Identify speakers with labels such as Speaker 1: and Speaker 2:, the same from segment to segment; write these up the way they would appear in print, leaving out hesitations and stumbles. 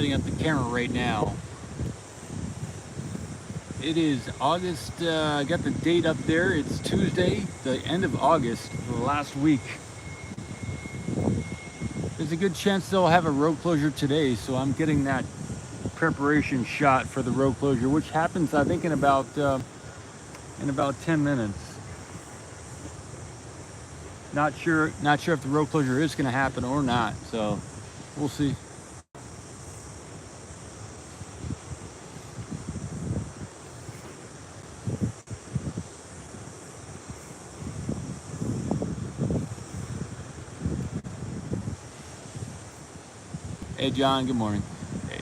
Speaker 1: setting up the camera right now. It is August, I got the date up there. It's Tuesday, the end of August, the last week. There's a good chance they'll have a road closure today, so I'm getting that preparation shot for the road closure, which happens, I think, in about 10 minutes. Not sure if the road closure is going to happen or not, so we'll see. Hey John, good morning. Hey.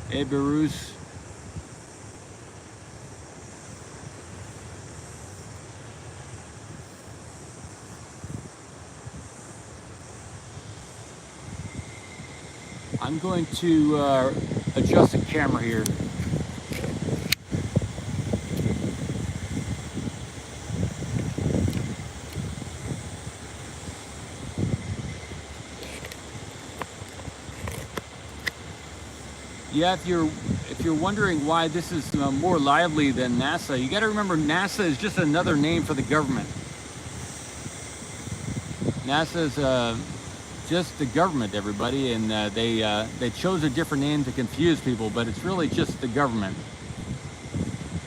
Speaker 1: Hey Bruce. I'm going to adjust the camera here. Yeah, if you're wondering why this is more lively than NASA, you got to remember NASA is just another name for the government. NASA is just the government, everybody, and they chose a different name to confuse people, but it's really just the government.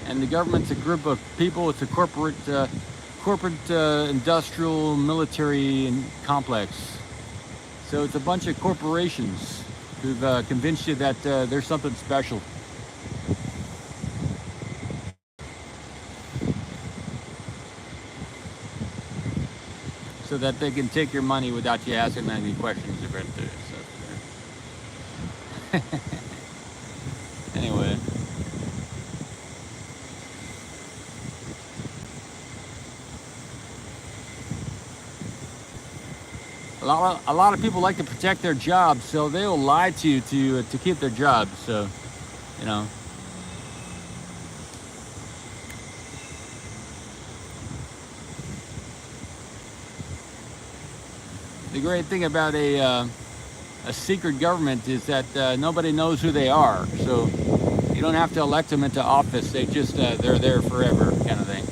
Speaker 1: And the government's a group of people. It's a corporate, industrial, military complex. So it's a bunch of corporations who've convinced you that there's something special. So that they can take your money without you asking any questions about it. So, anyway. A lot of people like to protect their jobs, so they'll lie to you to keep their jobs. So, you know. The great thing about a secret government is that nobody knows who they are. So you don't have to elect them into office. They just they're there forever, kind of thing.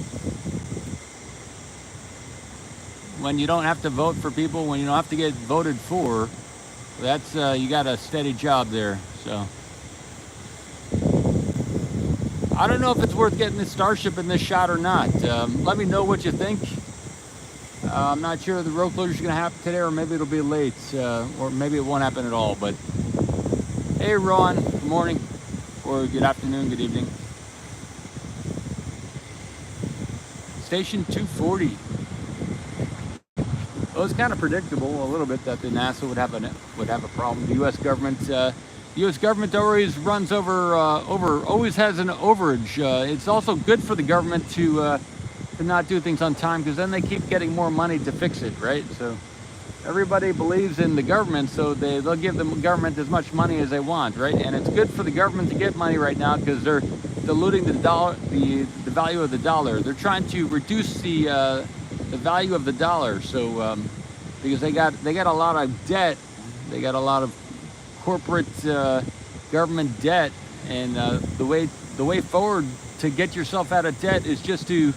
Speaker 1: When you don't have to vote for people, when you don't have to get voted for, that's you got a steady job there. So I don't know if it's worth getting this Starship in this shot or not. Let me know what you think. I'm not sure the road closure is going to happen today, or maybe it'll be late, or maybe it won't happen at all. But hey, Ron, good morning, or good afternoon, good evening. Station 240. Well, it's kind of predictable a little bit that the NASA would have a problem. The U.S. government always runs always has an overage. It's also good for the government to not do things on time, because then they keep getting more money to fix it, right? So everybody believes in the government, so they'll give the government as much money as they want, right? And it's good for the government to get money right now because they're diluting the value of the dollar. They're trying to reduce the value of the dollar. So because they got a lot of debt, they got a lot of corporate government debt, and the way forward to get yourself out of debt is just to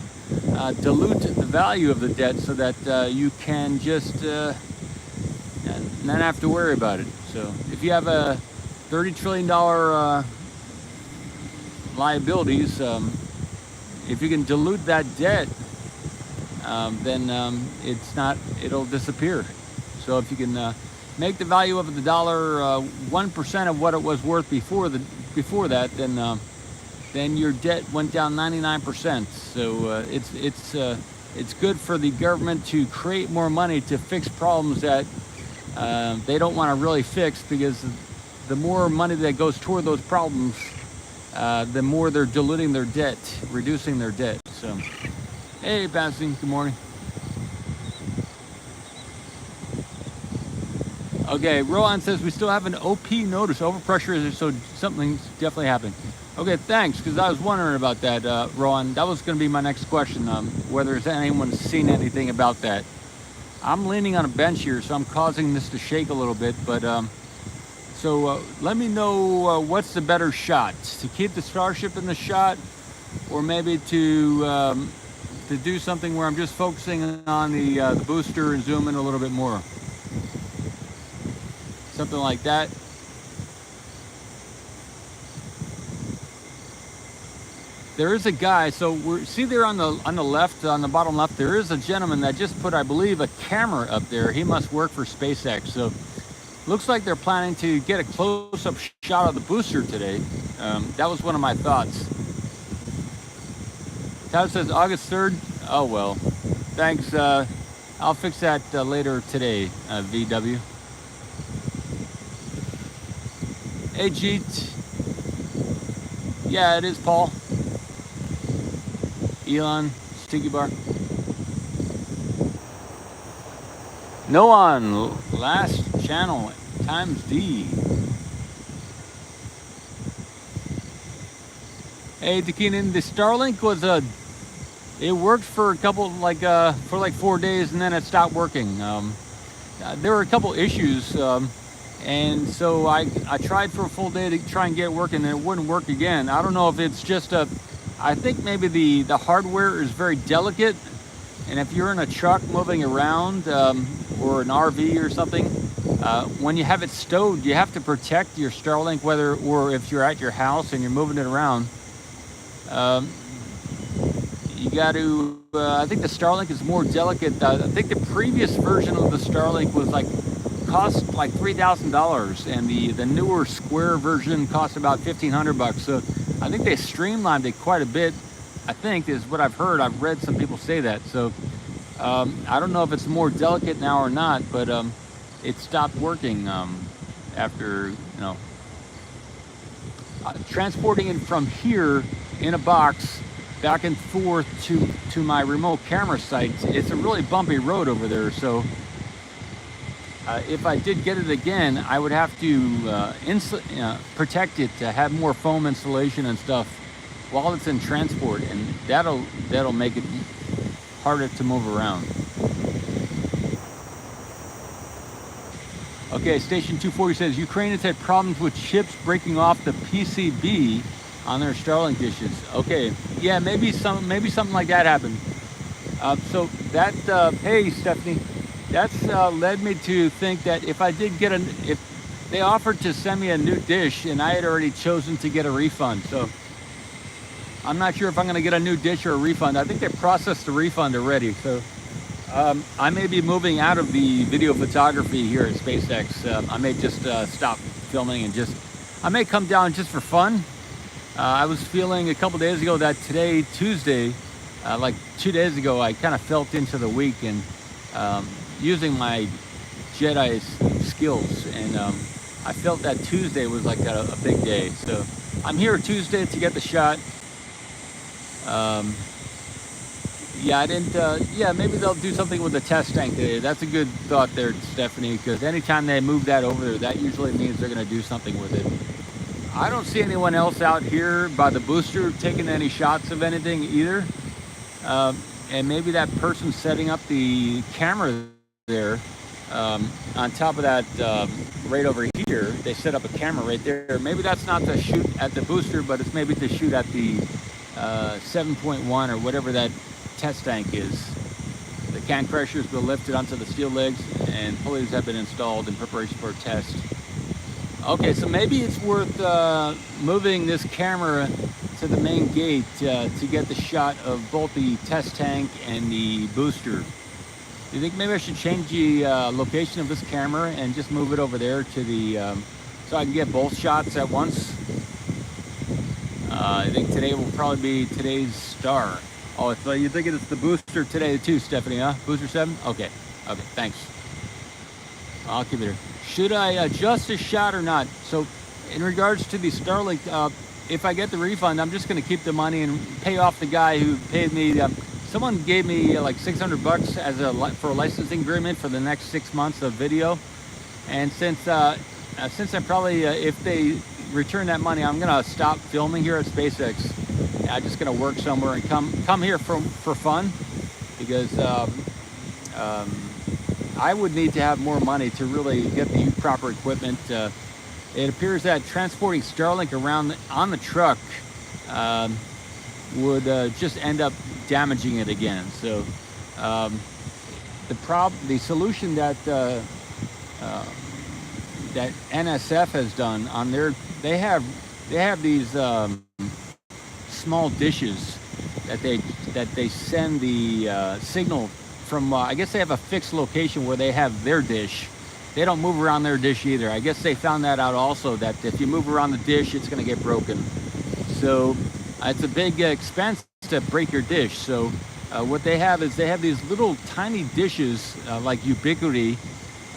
Speaker 1: dilute the value of the debt, so that you can just not have to worry about it. So if you have a $30 trillion liabilities, if you can dilute that debt, then it'll disappear. So if you can make the value of the dollar 1% of what it was worth before that, then your debt went down 99%. So it's good for the government to create more money to fix problems that they don't want to really fix, because the more money that goes toward those problems, the more they're diluting their debt, reducing their debt. So, hey, Patsy, good morning. Okay, Rohan says we still have an OP notice. Overpressure is so something's definitely happening. Okay, thanks, because I was wondering about that, Rohan. That was going to be my next question, whether anyone's seen anything about that. I'm leaning on a bench here, so I'm causing this to shake a little bit, but let me know what's the better shot, to keep the Starship in the shot, or maybe to do something where I'm just focusing on the booster and zoom in a little bit more. Something like that. There is a guy, so see there on the left, on the bottom left, there is a gentleman that just put, I believe, a camera up there. He must work for SpaceX. So looks like they're planning to get a close-up shot of the booster today. That was one of my thoughts. Todd says August 3rd. Oh well, thanks. I'll fix that later today, VW. Hey, Jeet. Yeah, it is Paul. Elon, Sticky Bar. No one, last channel, times D. Hey, Takinin, the Starlink was it worked for a couple, for like 4 days, and then it stopped working. There were a couple issues, and so I tried for a full day to try and get it working, and it wouldn't work again. I don't know if it's just I think maybe the hardware is very delicate, and if you're in a truck moving around or an RV or something, when you have it stowed, you have to protect your Starlink, or if you're at your house and you're moving it around, you got to. I think the Starlink is more delicate. I think the previous version of the Starlink was cost like $3,000, and the newer square version costs about $1,500. So I think they streamlined it quite a bit. I think is what I've heard. I've read some people say that. So I don't know if it's more delicate now or not, but it stopped working after transporting it from here in a box back and forth to my remote camera site. It's a really bumpy road over there, so if I did get it again, I would have to protect it to have more foam insulation and stuff while it's in transport, and that'll make it harder to move around. Okay, Station 240 says Ukrainians had problems with chips breaking off the PCB on their Starlink dishes. Okay, yeah, maybe something like that happened. So that hey Stephanie, that's led me to think that if I did get if they offered to send me a new dish and I had already chosen to get a refund, so I'm not sure if I'm going to get a new dish or a refund. I think they processed the refund already, so I may be moving out of the video photography here at SpaceX. I may just stop filming and I may come down just for fun. I was feeling a couple days ago that today, Tuesday, like 2 days ago, I kind of felt into the week and using my Jedi skills, and I felt that Tuesday was like a big day. So I'm here Tuesday to get the shot. Yeah, I didn't. Yeah, maybe they'll do something with the test tank today. That's a good thought there, Stephanie, because anytime they move that over there, that usually means they're going to do something with it. I don't see anyone else out here by the booster taking any shots of anything either. And maybe that person setting up the camera there, on top of that, right over here, they set up a camera right there. Maybe that's not to shoot at the booster, but it's maybe to shoot at the 7.1 or whatever that test tank is. The can crushers will lift it onto the steel legs, and pulleys have been installed in preparation for a test. Okay, so maybe it's worth moving this camera to the main gate to get the shot of both the test tank and the booster. Do you think maybe I should change the location of this camera and just move it over there to the so I can get both shots at once? I think today will probably be today's star. Oh, so you're thinking it's the booster today too, Stephanie, huh? Booster 7? Okay. Okay, thanks. I'll keep it here. Should I adjust the shot or not? So in regards to the Starlink, if I get the refund, I'm just going to keep the money and pay off the guy who paid me. Someone gave me like $600 as for a licensing agreement for the next 6 months of video. And since I probably, if they return that money, I'm gonna stop filming here at SpaceX. I'm just gonna work somewhere and come here for fun, because I would need to have more money to really get the proper equipment. It appears that transporting Starlink around on the truck would just end up damaging it again. So the solution that that NSF has done on they have these small dishes that they send the signal from. I guess they have a fixed location where they have their dish. They don't move around their dish either. I guess they found that out also, that if you move around the dish, it's going to get broken. So it's a big expense to break your dish. So what they have is they have these little tiny dishes like Ubiquity,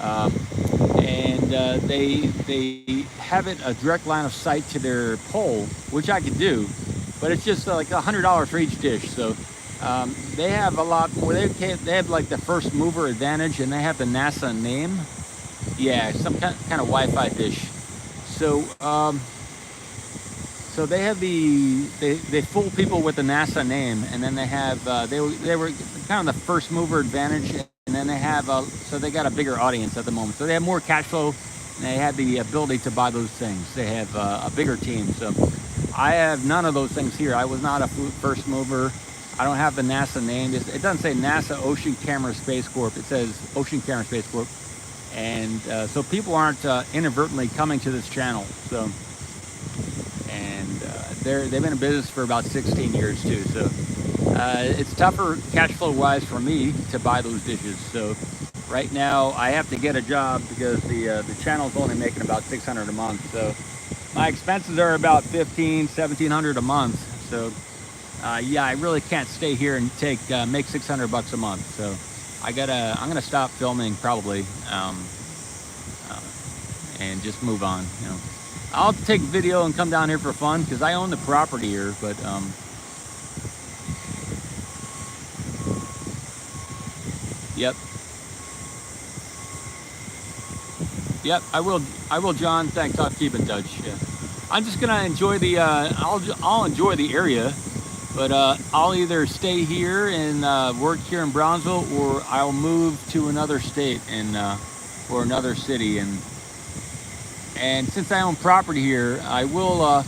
Speaker 1: and they have it a direct line of sight to their pole, which I could do, but it's just like $100 for each dish. So they have a lot more. They have like the first mover advantage, and they have the NASA name. Yeah, some kind of Wi-Fi dish. So so they have they fool people with the NASA name, and then they have they were kind of the first mover advantage, and then they have so they got a bigger audience at the moment. So they have more cash flow, and they have the ability to buy those things. They have a bigger team. So I have none of those things here. I was not a first mover. I don't have the NASA name. It doesn't say NASA Ocean Camera Space Corp. It says Ocean Camera Space Corp. And so people aren't inadvertently coming to this channel. So, and they've been in business for about 16 years too. So it's tougher cash flow wise for me to buy those dishes. So right now I have to get a job because the channel's only making about $600 a month. So my expenses are about $1,500–1,700 a month. So yeah, I really can't stay here and make $600 a month. So I'm gonna stop filming probably, and just move on. You know, I'll take video and come down here for fun because I own the property here. But yep, I will, John. Thanks. I'll keep in touch. Yeah. I'm just gonna enjoy the. I'll enjoy the area. But I'll either stay here and work here in Brownsville, or I'll move to another state or another city. And since I own property here, I will,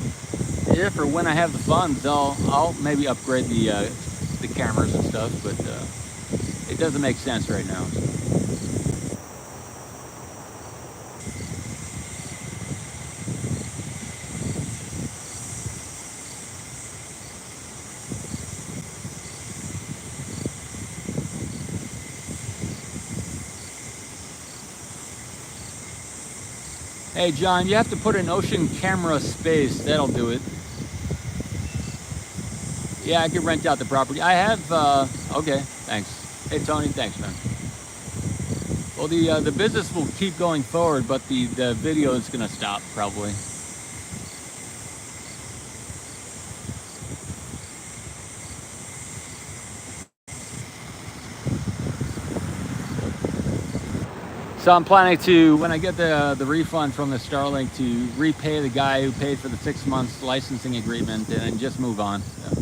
Speaker 1: if or when I have the funds, I'll maybe upgrade the cameras and stuff. But it doesn't make sense right now. Hey John, you have to put an Ocean Camera Space. That'll do it. Yeah, I can rent out the property. I have. Okay, thanks. Hey Tony, thanks, man. Well, the business will keep going forward, but the video is gonna stop probably. So I'm planning to, when I get the refund from the Starlink, to repay the guy who paid for the 6 months licensing agreement and then just move on. So.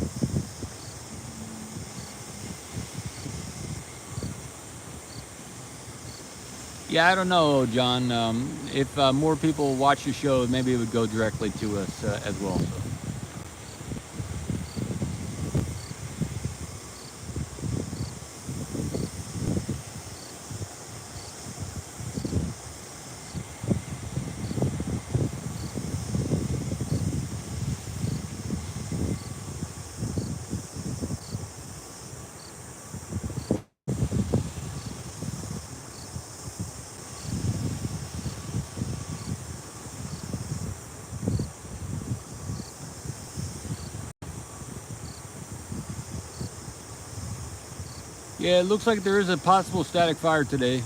Speaker 1: Yeah, I don't know, John. If more people watch the show, maybe it would go directly to us as well. So. Yeah, it looks like there is a possible static fire today.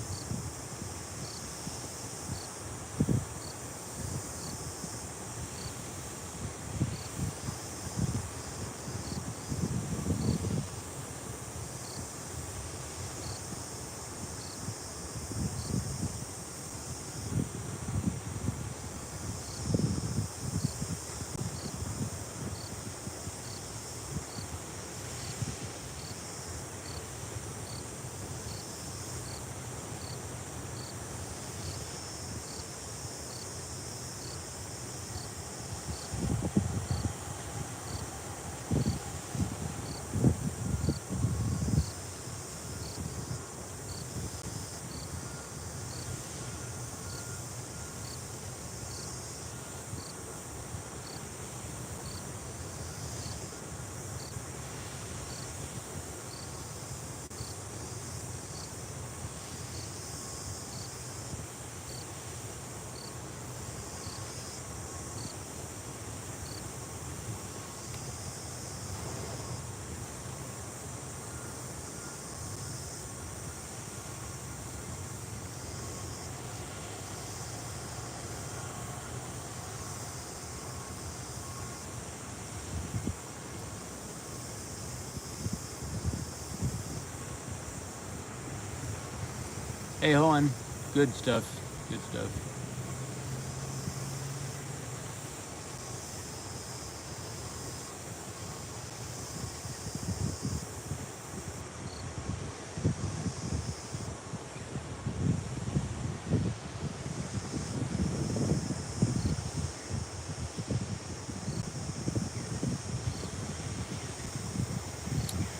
Speaker 1: Hey, Hohen, good stuff. Good stuff.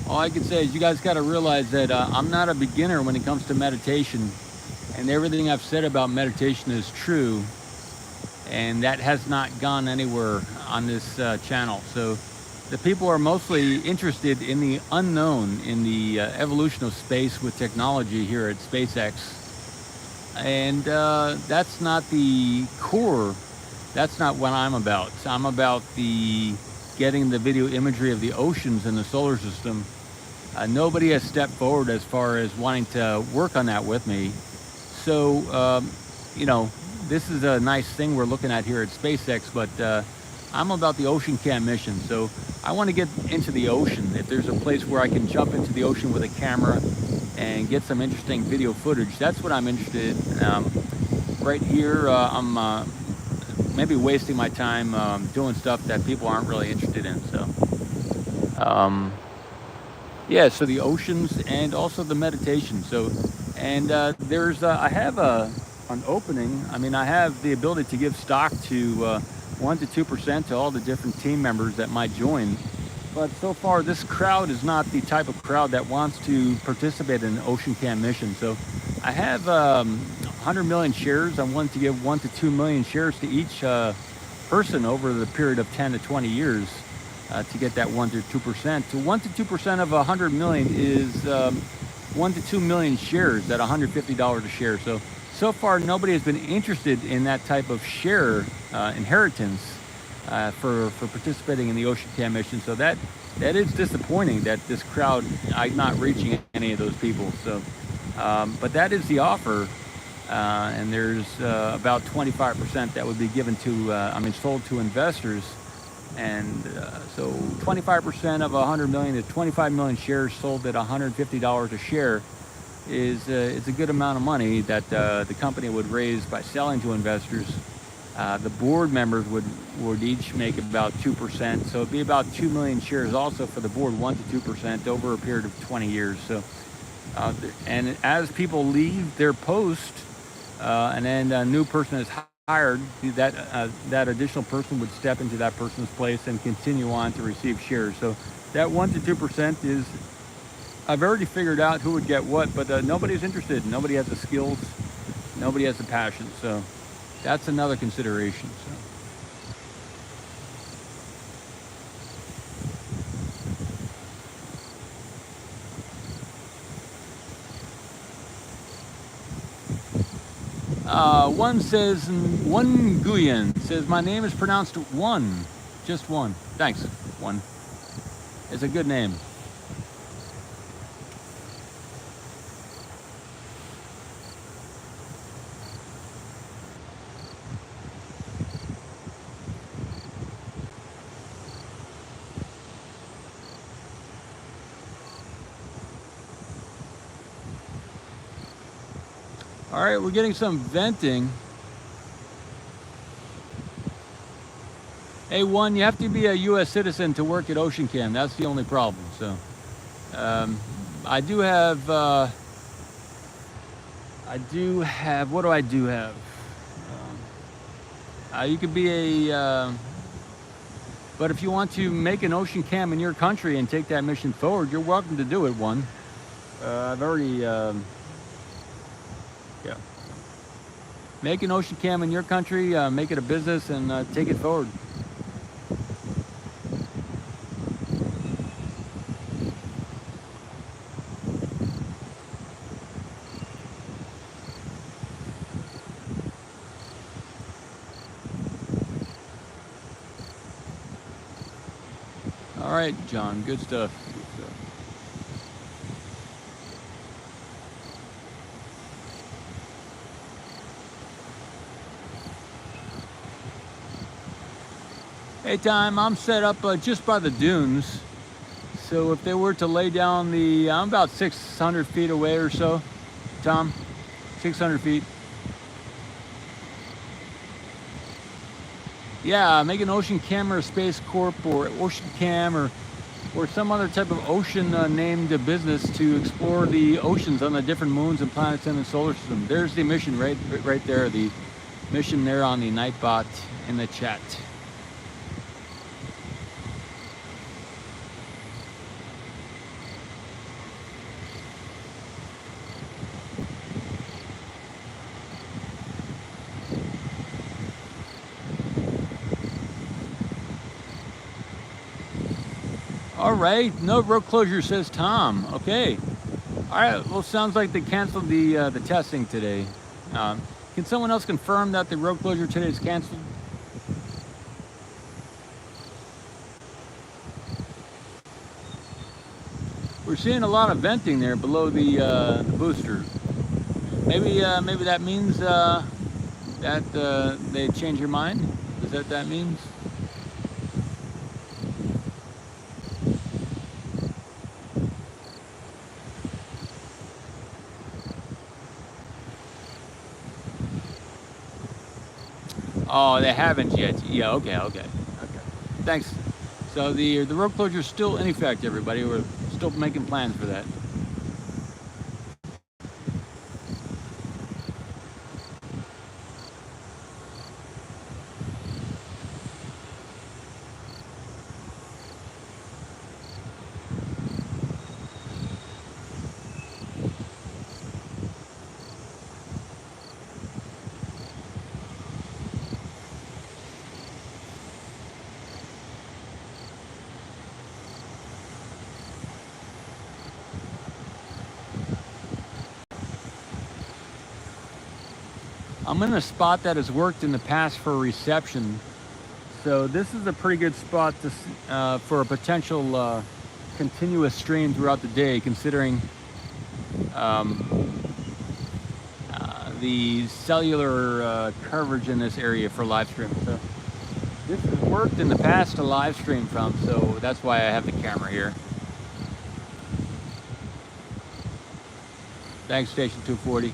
Speaker 1: All I can say is you guys got to realize that I'm not a beginner when it comes to meditation, and everything I've said about meditation is true, and that has not gone anywhere on this channel. So the people are mostly interested in the unknown, in the evolution of space with technology here at SpaceX, and that's not the core. That's not what I'm about. I'm about the getting the video imagery of the oceans in the solar system. Nobody has stepped forward as far as wanting to work on that with me. So, you know, this is a nice thing we're looking at here at SpaceX, but I'm about the ocean cam mission. So I want to get into the ocean. If there's a place where I can jump into the ocean with a camera and get some interesting video footage, that's what I'm interested in. Right here, I'm maybe wasting my time doing stuff that people aren't really interested in. So, yeah, so the oceans and also the meditation. So, and there's, I have an opening. I mean, I have the ability to give stock to 1 to 2% to all the different team members that might join. But so far, this crowd is not the type of crowd that wants to participate in an ocean cam mission. So I have 100 million shares. I'm willing to give 1 to 2 million shares to each person over the period of 10 to 20 years. To get that 1 to 2%. So 1 to 2% of 100 million is 1 to 2 million shares at $150 a share. So far, nobody has been interested in that type of share inheritance for participating in the Ocean Cam mission. So that is disappointing that this crowd, I'm not reaching any of those people. So, but that is the offer. And there's about 25% that would be given to, sold to investors. And so 25% of 100 million is 25 million shares sold at $150 a share is it's a good amount of money that the company would raise by selling to investors. The board members would each make about 2%. So it'd be about 2 million shares also for the board, 1 to 2% over a period of 20 years. So, and as people leave their post and then a new person is hired, that additional person would step into that person's place and continue on to receive shares. So that 1 to 2% is, I've already figured out who would get what, but nobody's interested. Nobody has the skills. Nobody has the passion. So that's another consideration. So. One says, One Guyan says, my name is pronounced One. Just One. Thanks, One. It's a good name. All right, we're getting some venting. Hey, One, you have to be a U.S. citizen to work at Ocean Cam. That's the only problem. So, I do have, what do I do have? You could be but if you want to make an Ocean Cam in your country and take that mission forward, you're welcome to do it, One. I've already, yeah. Make an Ocean Cam in your country, make it a business, and take it forward. All right, John, good stuff. Hey, Tom, I'm set up just by the dunes. So if they were to lay down I'm about 600 feet away or so, Tom. 600 feet. Yeah, make an ocean cam or a Space Corp or Ocean Cam or some other type of ocean named business to explore the oceans on the different moons and planets in the solar system. There's the mission right there, the mission there on the Nightbot in the chat. All right, no road closure, says Tom. Okay. All right, well, sounds like they canceled the testing today. Can someone else confirm that the road closure today is canceled? We're seeing a lot of venting there below the booster. Maybe that means that they changed your mind. Is that that means? Oh, they haven't yet. Yeah, okay. Thanks. So the road closure is still in effect, everybody. We're still making plans for that. I'm in a spot that has worked in the past for reception, so this is a pretty good spot to, for a potential continuous stream throughout the day, considering the cellular coverage in this area for live stream. So this has worked in the past to live stream from, so that's why I have the camera here. Thanks, Station 240.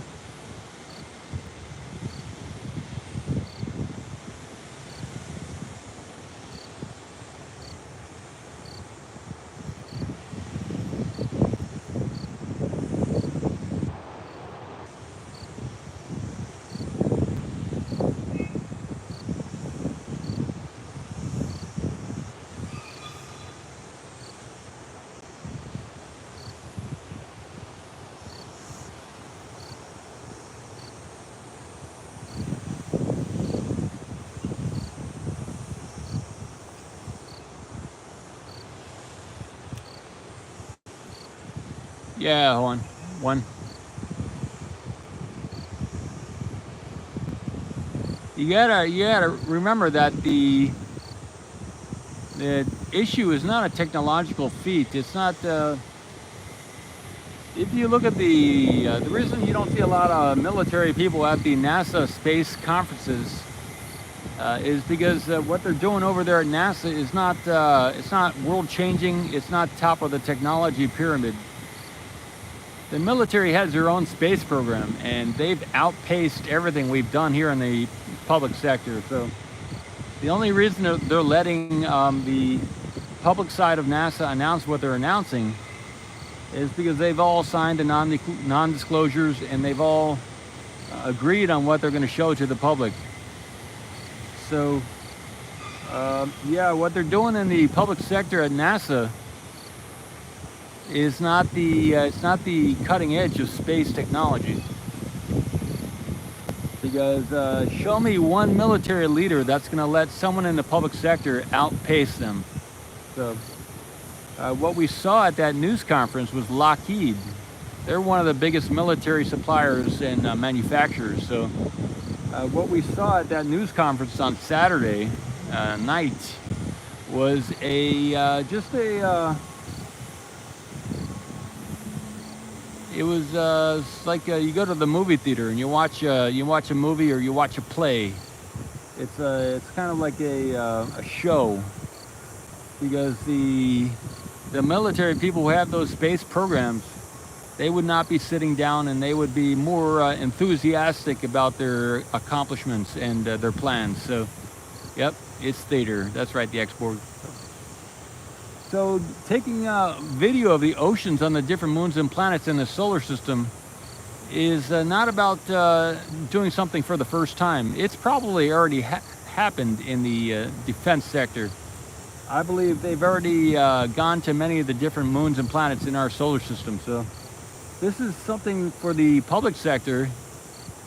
Speaker 1: Yeah, hold on. One. You gotta remember that the issue is not a technological feat. It's not. If you look at the reason you don't see a lot of military people at the NASA space conferences is because what they're doing over there at NASA is not it's not world changing. It's not top of the technology pyramid. The military has their own space program, and they've outpaced everything we've done here in the public sector. So the only reason they're letting the public side of NASA announce what they're announcing is because they've all signed the non-disclosures, and they've all agreed on what they're going to show to the public. So yeah, what they're doing in the public sector at NASA is not the it's not the cutting edge of space technology. Because show me one military leader that's going to let someone in the public sector outpace them. So what we saw at that news conference was Lockheed. They're one of the biggest military suppliers and manufacturers. So what we saw at that news conference on Saturday night was just a it was like you go to the movie theater and you watch a movie or you watch a play. It's kind of like a show, because the military people who have those space programs they would not be sitting down, and they would be more enthusiastic about their accomplishments and their plans. So, yep, it's theater. That's right, the X-Borg. So taking a video of the oceans on the different moons and planets in the solar system is not about doing something for the first time. It's probably already happened in the defense sector. I believe they've already gone to many of the different moons and planets in our solar system. So this is something for the public sector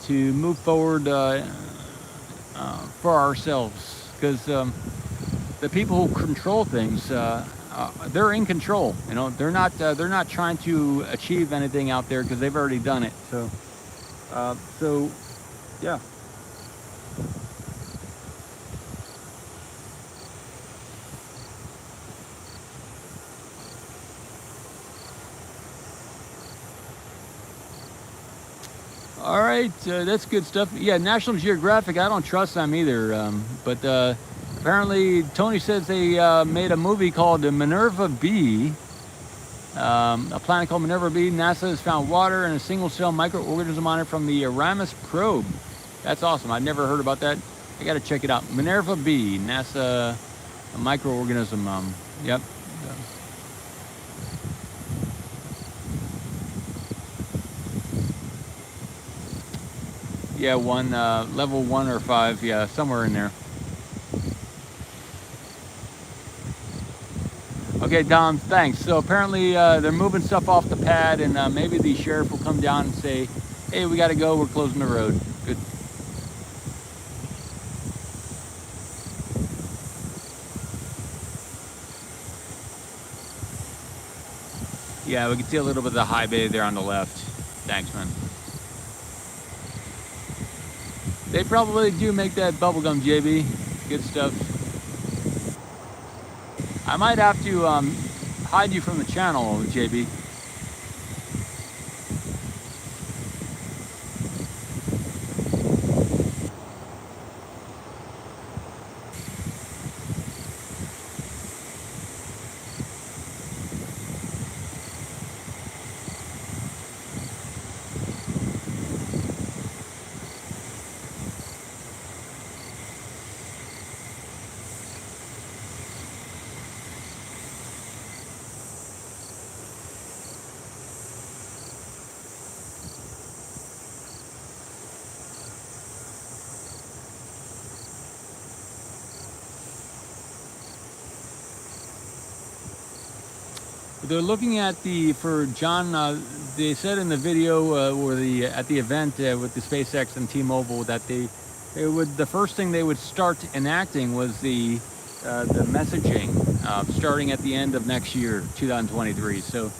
Speaker 1: to move forward for ourselves, because the people who control things, they're in control. You know, they're not trying to achieve anything out there because they've already done it. So, yeah. All right, that's good stuff. Yeah, National Geographic, I don't trust them either. But apparently, Tony says they made a movie called Minerva B. A planet called Minerva B. NASA has found water and a single-cell microorganism on it from the Aramis probe. That's awesome. I've never heard about that. I got to check it out. Minerva B, NASA, a microorganism. Yep. Yeah, level 1 or 5, yeah, somewhere in there. Okay, Dom, thanks. So apparently they're moving stuff off the pad, and maybe the sheriff will come down and say, hey, we got to go, we're closing the road. Good. Yeah, we can see a little bit of the high bay there on the left. Thanks, man. They probably do make that bubblegum, JB. Good stuff. I might have to hide you from the channel, JB. They're looking at for John, they said in the video or at the event with the SpaceX and T-Mobile that the first thing they would start enacting was the messaging starting at the end of next year, 2023. So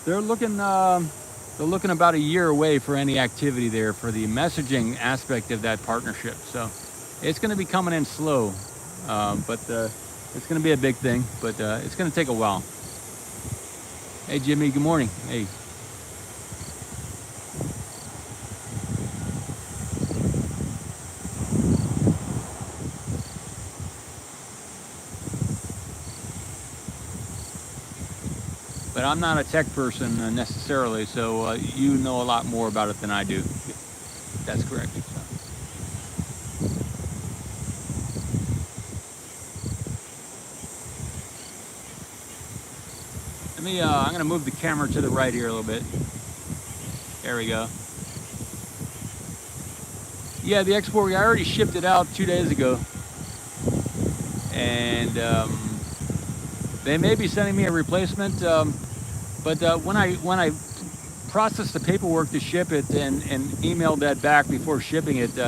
Speaker 1: they're looking about a year away for any activity there for the messaging aspect of that partnership. So it's going to be coming in slow, but it's going to be a big thing, but it's going to take a while. Hey, Jimmy, good morning. Hey. But I'm not a tech person necessarily, so you know a lot more about it than I do. That's correct. I'm going to move the camera to the right here a little bit. There we go. Yeah, the X-Borg, I already shipped it out 2 days ago. And they may be sending me a replacement. But when I processed the paperwork to ship it and emailed that back before shipping it,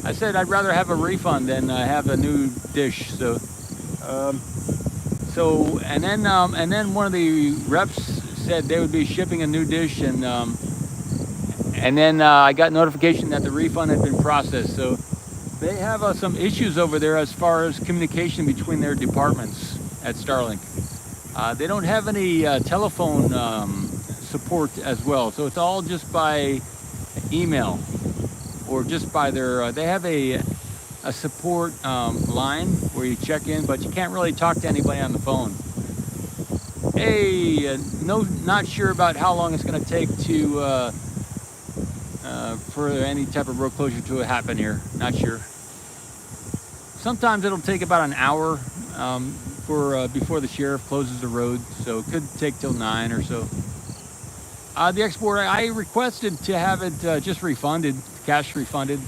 Speaker 1: I said I'd rather have a refund than have a new dish. And then one of the reps said they would be shipping a new dish, and then I got notification that the refund had been processed. So they have some issues over there as far as communication between their departments at Starlink. They don't have any telephone support as well, so it's all just by email or just by their. They have a support line where you check in, but you can't really talk to anybody on the phone. Hey, not sure about how long it's going to take to for any type of road closure to happen here. Not sure. Sometimes it'll take about an hour for before the sheriff closes the road, so it could take till 9 or so. The export, I requested to have it just refunded, cash refunded,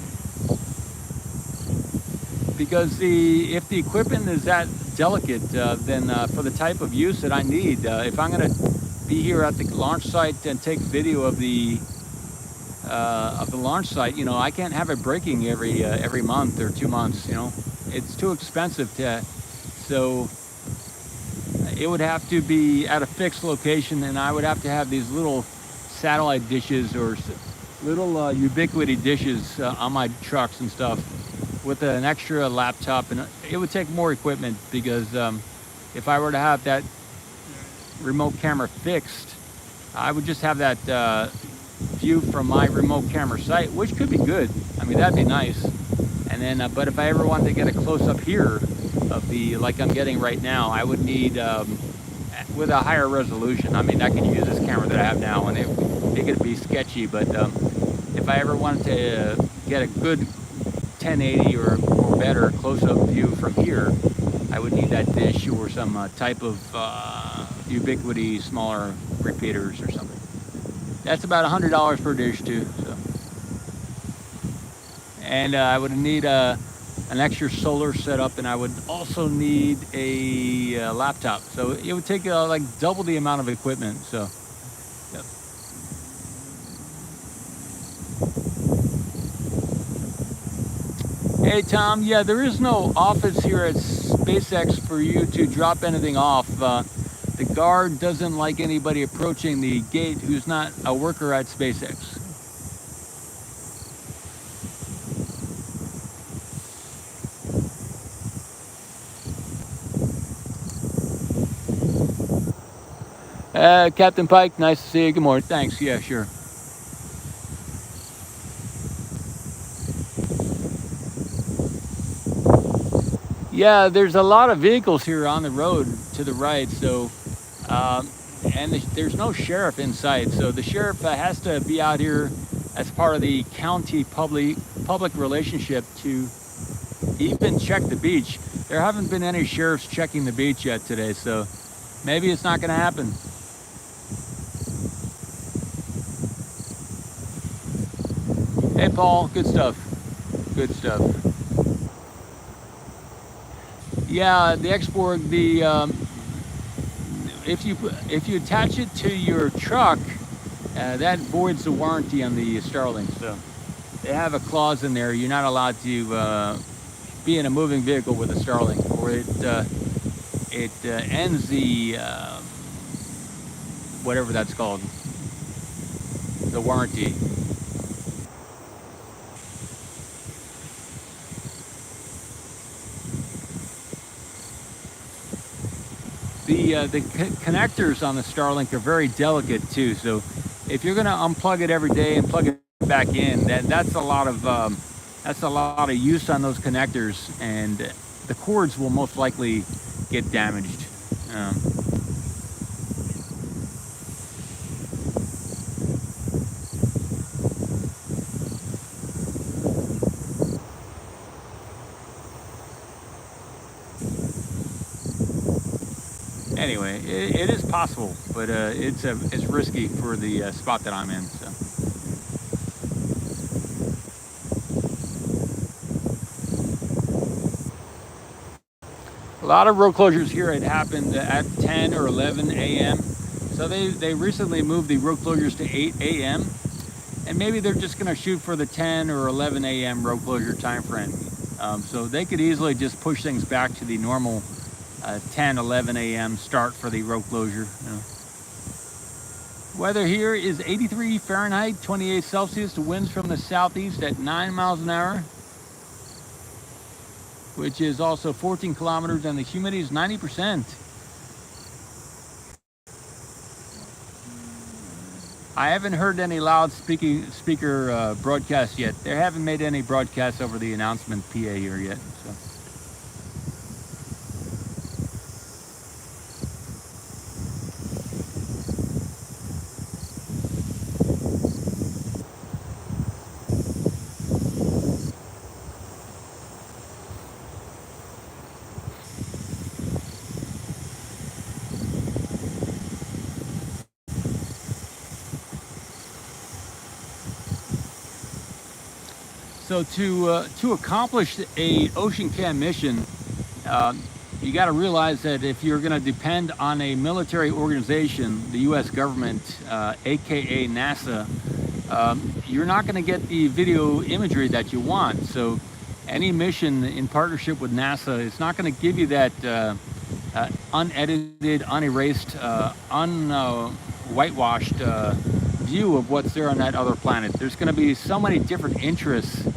Speaker 1: because if the equipment is that delicate, then for the type of use that I need, if I'm going to be here at the launch site and take video of the launch site, you know, I can't have it breaking every month or 2 months. You know, it's too expensive to. So it would have to be at a fixed location, and I would have to have these little satellite dishes or little ubiquity dishes on my trucks and stuff, with an extra laptop, and it would take more equipment, because if I were to have that remote camera fixed, I would just have that view from my remote camera site, which could be good. I mean, that'd be nice. And then, but if I ever wanted to get a close up here of the, like I'm getting right now, I would need with a higher resolution. I mean, I can use this camera that I have now, and it could be sketchy, but if I ever wanted to get a good 1080 or better close-up view from here, I would need that dish or some type of ubiquity smaller repeaters or something. That's about $100 per dish too. So, and I would need an extra solar setup, and I would also need a laptop. So it would take like double the amount of equipment. So. Yep. Hey Tom, yeah, there is no office here at SpaceX for you to drop anything off. The guard doesn't like anybody approaching the gate who's not a worker at SpaceX. Captain Pike, nice to see you. Good morning. Thanks. Yeah, sure. Yeah, there's a lot of vehicles here on the road to the right, so and there's no sheriff in sight, so the sheriff has to be out here as part of the county public relationship to even check the beach. There haven't been any sheriffs checking the beach yet today, so maybe it's not going to happen. Hey Paul, good stuff. Good stuff. Yeah, the export, if you attach it to your truck, that voids the warranty on the Starlink. So they have a clause in there. You're not allowed to be in a moving vehicle with a Starlink, or it ends the whatever that's called, the warranty. The connectors on the Starlink are very delicate too. So if you're going to unplug it every day and plug it back in, that's a lot of use on those connectors, and the cords will most likely get damaged. Anyway, it is possible, but it's risky for the spot that I'm in. So. A lot of road closures here had happened at 10 or 11 a.m. So they recently moved the road closures to 8 a.m. and maybe they're just going to shoot for the 10 or 11 a.m. road closure time frame. So they could easily just push things back to the normal 10, 11 a.m. start for the road closure. You know. Weather here is 83 Fahrenheit, 28 Celsius. The winds from the southeast at 9 miles an hour, which is also 14 kilometers, and the humidity is 90%. I haven't heard any speaker broadcasts yet. They haven't made any broadcasts over the announcement PA here yet. So. So to accomplish a OCEAN mission, you got to realize that if you're going to depend on a military organization, the U.S. government, aka NASA, you're not going to get the video imagery that you want. So any mission in partnership with NASA is not going to give you that unedited, unerased, whitewashed view of what's there on that other planet. There's going to be so many different interests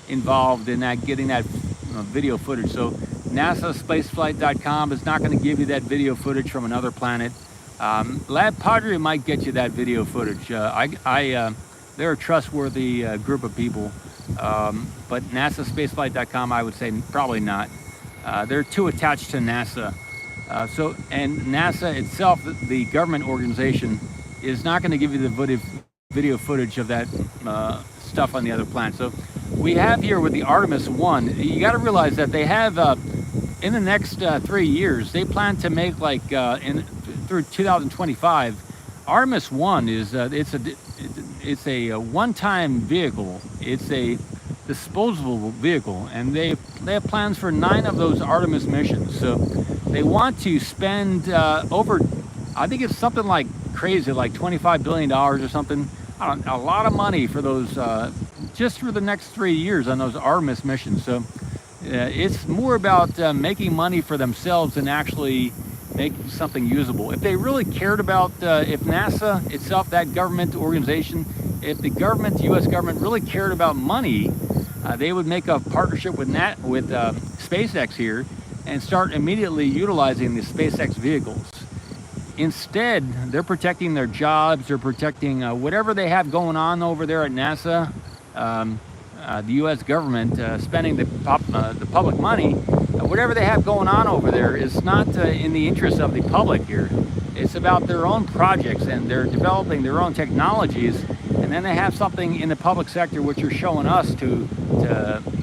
Speaker 1: involved in that, getting that video footage. So NASA spaceflight.com is not going to give you that video footage from another planet. Lab Padre might get you that video footage. They're a trustworthy group of people, but NASA spaceflight.com, I would say probably not. They're too attached to NASA. And NASA itself, the government organization, is not going to give you the video footage of that stuff on the other planet. So we have here with the Artemis 1, you got to realize that they have, in the next 3 years, they plan to make like, through 2025, Artemis 1 is, it's a one-time vehicle. It's a disposable vehicle, and they have plans for 9 of those Artemis missions. So they want to spend over, I think it's something like crazy, like $25 billion or something. A lot of money for those, just for the next 3 years on those Artemis missions. So it's more about making money for themselves than actually making something usable. If they really cared about, if NASA itself, that government organization, if the government, the U.S. government, really cared about money, they would make a partnership with SpaceX here and start immediately utilizing the SpaceX vehicles. Instead, they're protecting their jobs, they're protecting whatever they have going on over there at NASA. The U.S. government spending the public money, whatever they have going on over there is not in the interest of the public here. It's about their own projects, and they're developing their own technologies, and then they have something in the public sector which are showing us to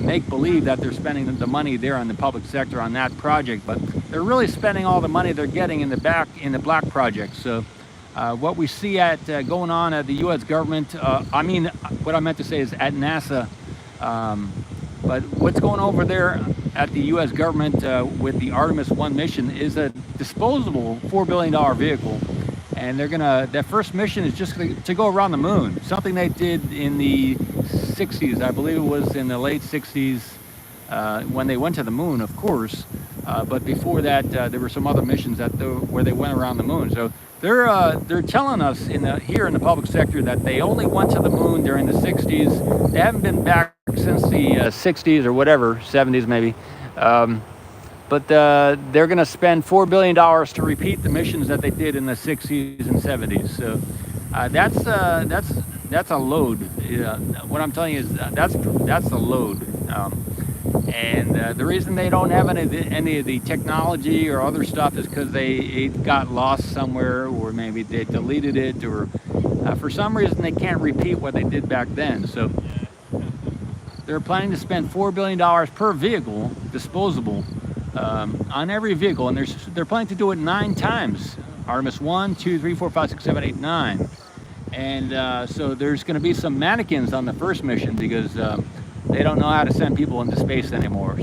Speaker 1: make believe that they're spending the money there on the public sector on that project, but they're really spending all the money they're getting in the black projects. So what we see going on at the U.S. government, what I meant to say is at NASA, but what's going over there at the U.S. government with the Artemis 1 mission is a disposable $4 billion vehicle. And that first mission is just to go around the moon, something they did in the 60s. I believe it was in the late 60s when they went to the moon, of course. But before that, there were some other missions where they went around the moon. So they're telling us here in the public sector that they only went to the moon during the 60s. They haven't been back since the 60s or whatever, 70s maybe. But they're going to spend $4 billion to repeat the missions that they did in the 60s and 70s. So that's a load. What I'm telling you is that's a load. And the reason they don't have any of the technology or other stuff is because it got lost somewhere, or maybe they deleted it, or for some reason they can't repeat what they did back then. So they're planning to spend $4 billion per vehicle, disposable, on every vehicle, and they're planning to do it 9 times. Artemis 1, 2, 3, 4, 5, 6, 7, 8, 9. And so there's going to be some mannequins on the first mission because they don't know how to send people into space anymore.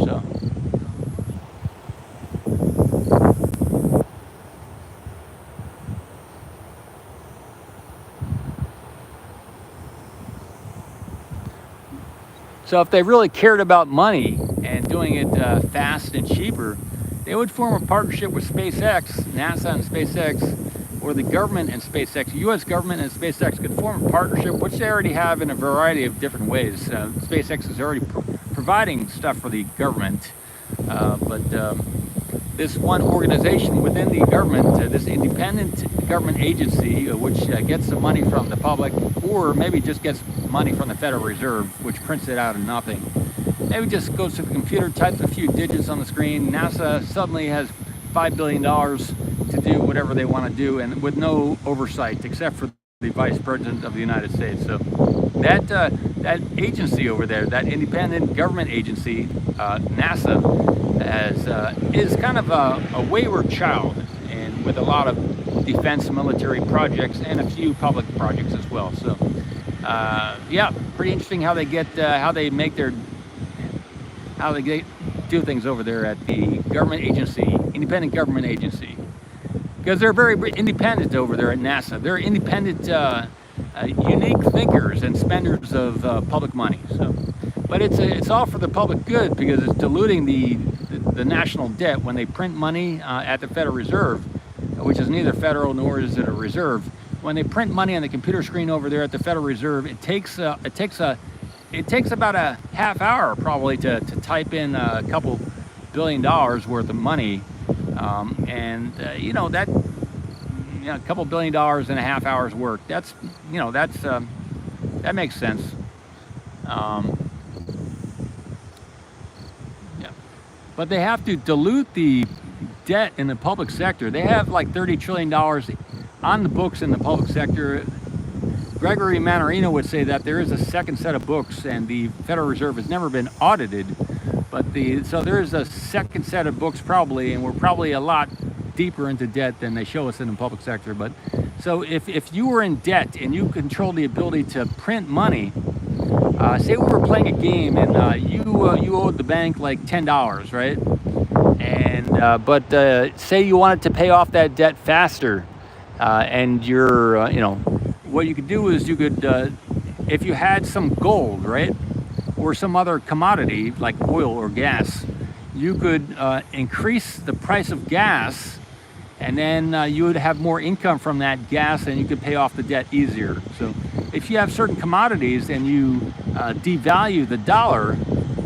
Speaker 1: So if they really cared about money and doing it fast and cheaper, they would form a partnership with SpaceX, NASA and SpaceX, or the government and SpaceX. U.S. government and SpaceX could form a partnership, which they already have in a variety of different ways. SpaceX is already providing stuff for the government, but this one organization within the government, this independent government agency, which gets the money from the public, or maybe just gets money from the Federal Reserve, which prints it out of nothing. Maybe just goes to the computer, types a few digits on the screen. NASA suddenly has $5 billion to do whatever they want to do, and with no oversight except for the Vice President of the United States. So that agency over there, that independent government agency, NASA, is kind of a wayward child, and with a lot of defense military projects and a few public projects as well. So yeah, pretty interesting how they make their how they do things over there at the government agency, independent government agency, because they're very independent over there at NASA. They're independent, unique thinkers and spenders of public money. So, but it's all for the public good, because it's diluting the national debt when they print money at the Federal Reserve, which is neither federal nor is it a reserve. When they print money on the computer screen over there at the Federal Reserve, it takes about a half hour probably to type in a couple $1 billion worth of money, you know, that, you know, a couple $1 billion in a half hour's work. That's, you know, that's that makes sense. Yeah, but they have to dilute the debt in the public sector. They have like $30 trillion on the books in the public sector. Gregory Mannarino would say that there is a second set of books, and the Federal Reserve has never been audited, but so there is a second set of books probably, and we're probably a lot deeper into debt than they show us in the public sector. But so if you were in debt and you control the ability to print money, say we were playing a game and you owed the bank like $10, right? And but say you wanted to pay off that debt faster, and you're you know, what you could do is you could, if you had some gold, right, or some other commodity like oil or gas, you could increase the price of gas, and then you would have more income from that gas, and you could pay off the debt easier. So if you have certain commodities and you devalue the dollar,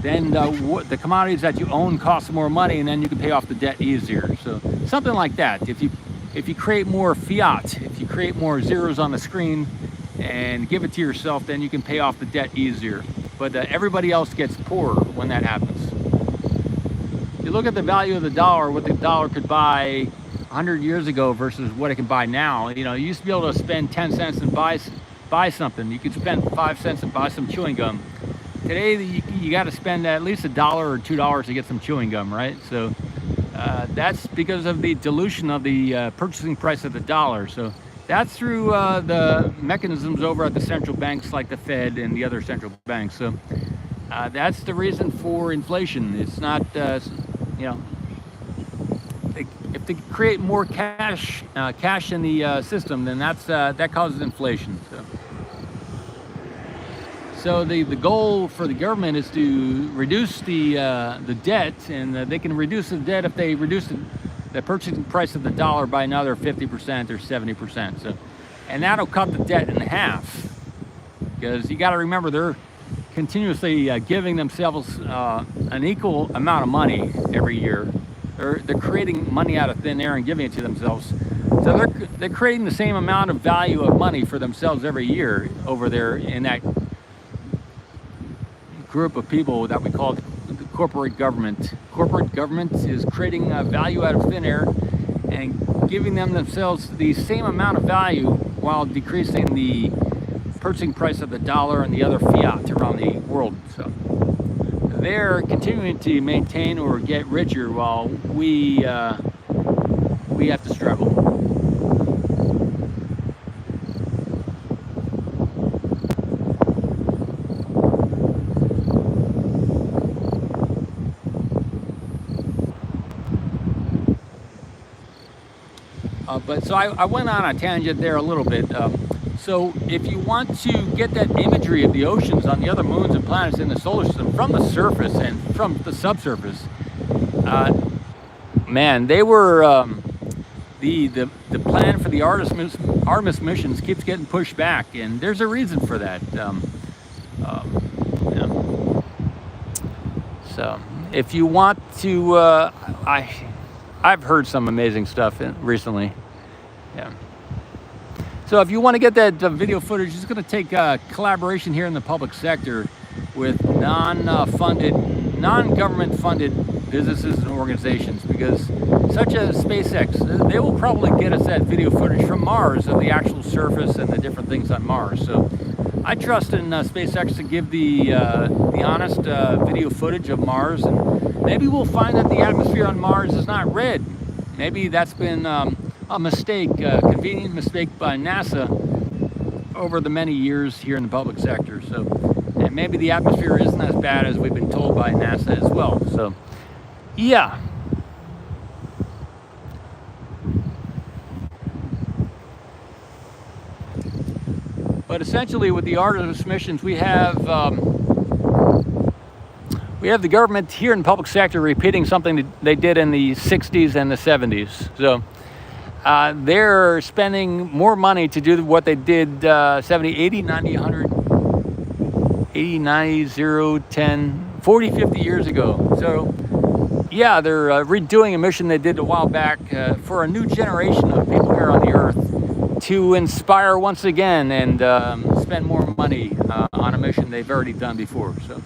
Speaker 1: then the commodities that you own cost more money, and then you can pay off the debt easier. So something like that. If you create more fiat, if you create more zeros on the screen and give it to yourself, then you can pay off the debt easier. But everybody else gets poorer when that happens. You look at the value of the dollar, what the dollar could buy 100 years ago versus what it can buy now. You know, you used to be able to spend 10 cents and buy something. You could spend 5 cents and buy some chewing gum. Today, you got to spend at least $1 or $2 to get some chewing gum, right? So that's because of the dilution of the purchasing price of the dollar. So that's through the mechanisms over at the central banks like the Fed and the other central banks. So that's the reason for inflation. It's not, you know, if they create more cash in the system, then that causes inflation. So the goal for the government is to reduce the debt, and they can reduce the debt if they reduce the purchasing price of the dollar by another 50% or 70%. So, and that'll cut the debt in half, because you got to remember they're continuously giving themselves an equal amount of money every year. They're creating money out of thin air and giving it to themselves. So they're creating the same amount of value of money for themselves every year over there in that group of people that we call the corporate government. Corporate government is creating value out of thin air and giving themselves the same amount of value while decreasing the purchasing price of the dollar and the other fiat around the world. So they're continuing to maintain or get richer while we have to struggle. But so I went on a tangent there a little bit. So if you want to get that imagery of the oceans on the other moons and planets in the solar system from the surface and from the subsurface, man, they were the plan for the Artemis missions keeps getting pushed back, and there's a reason for that. Yeah. So if you want to, I've heard some amazing stuff recently. Yeah. So if you want to get that video footage, it's going to take collaboration here in the public sector with non-government funded businesses and organizations, because such as SpaceX, they will probably get us that video footage from Mars of the actual surface and the different things on Mars. So I trust in SpaceX to give the honest video footage of Mars, and maybe we'll find that the atmosphere on Mars is not red. Maybe that's been a mistake, a convenient mistake by NASA over the many years here in the public sector. So And maybe the atmosphere isn't as bad as we've been told by NASA as well. So, yeah. But essentially, with the Artemis missions, we have the government here in the public sector repeating something that they did in the 60s and the 70s. So they're spending more money to do what they did 70, 80, 90, 100, 80, 90, 0, 10, 40, 50 years ago. So yeah, they're redoing a mission they did a while back for a new generation of people here on the Earth to inspire once again and spend more money on a mission they've already done before. So.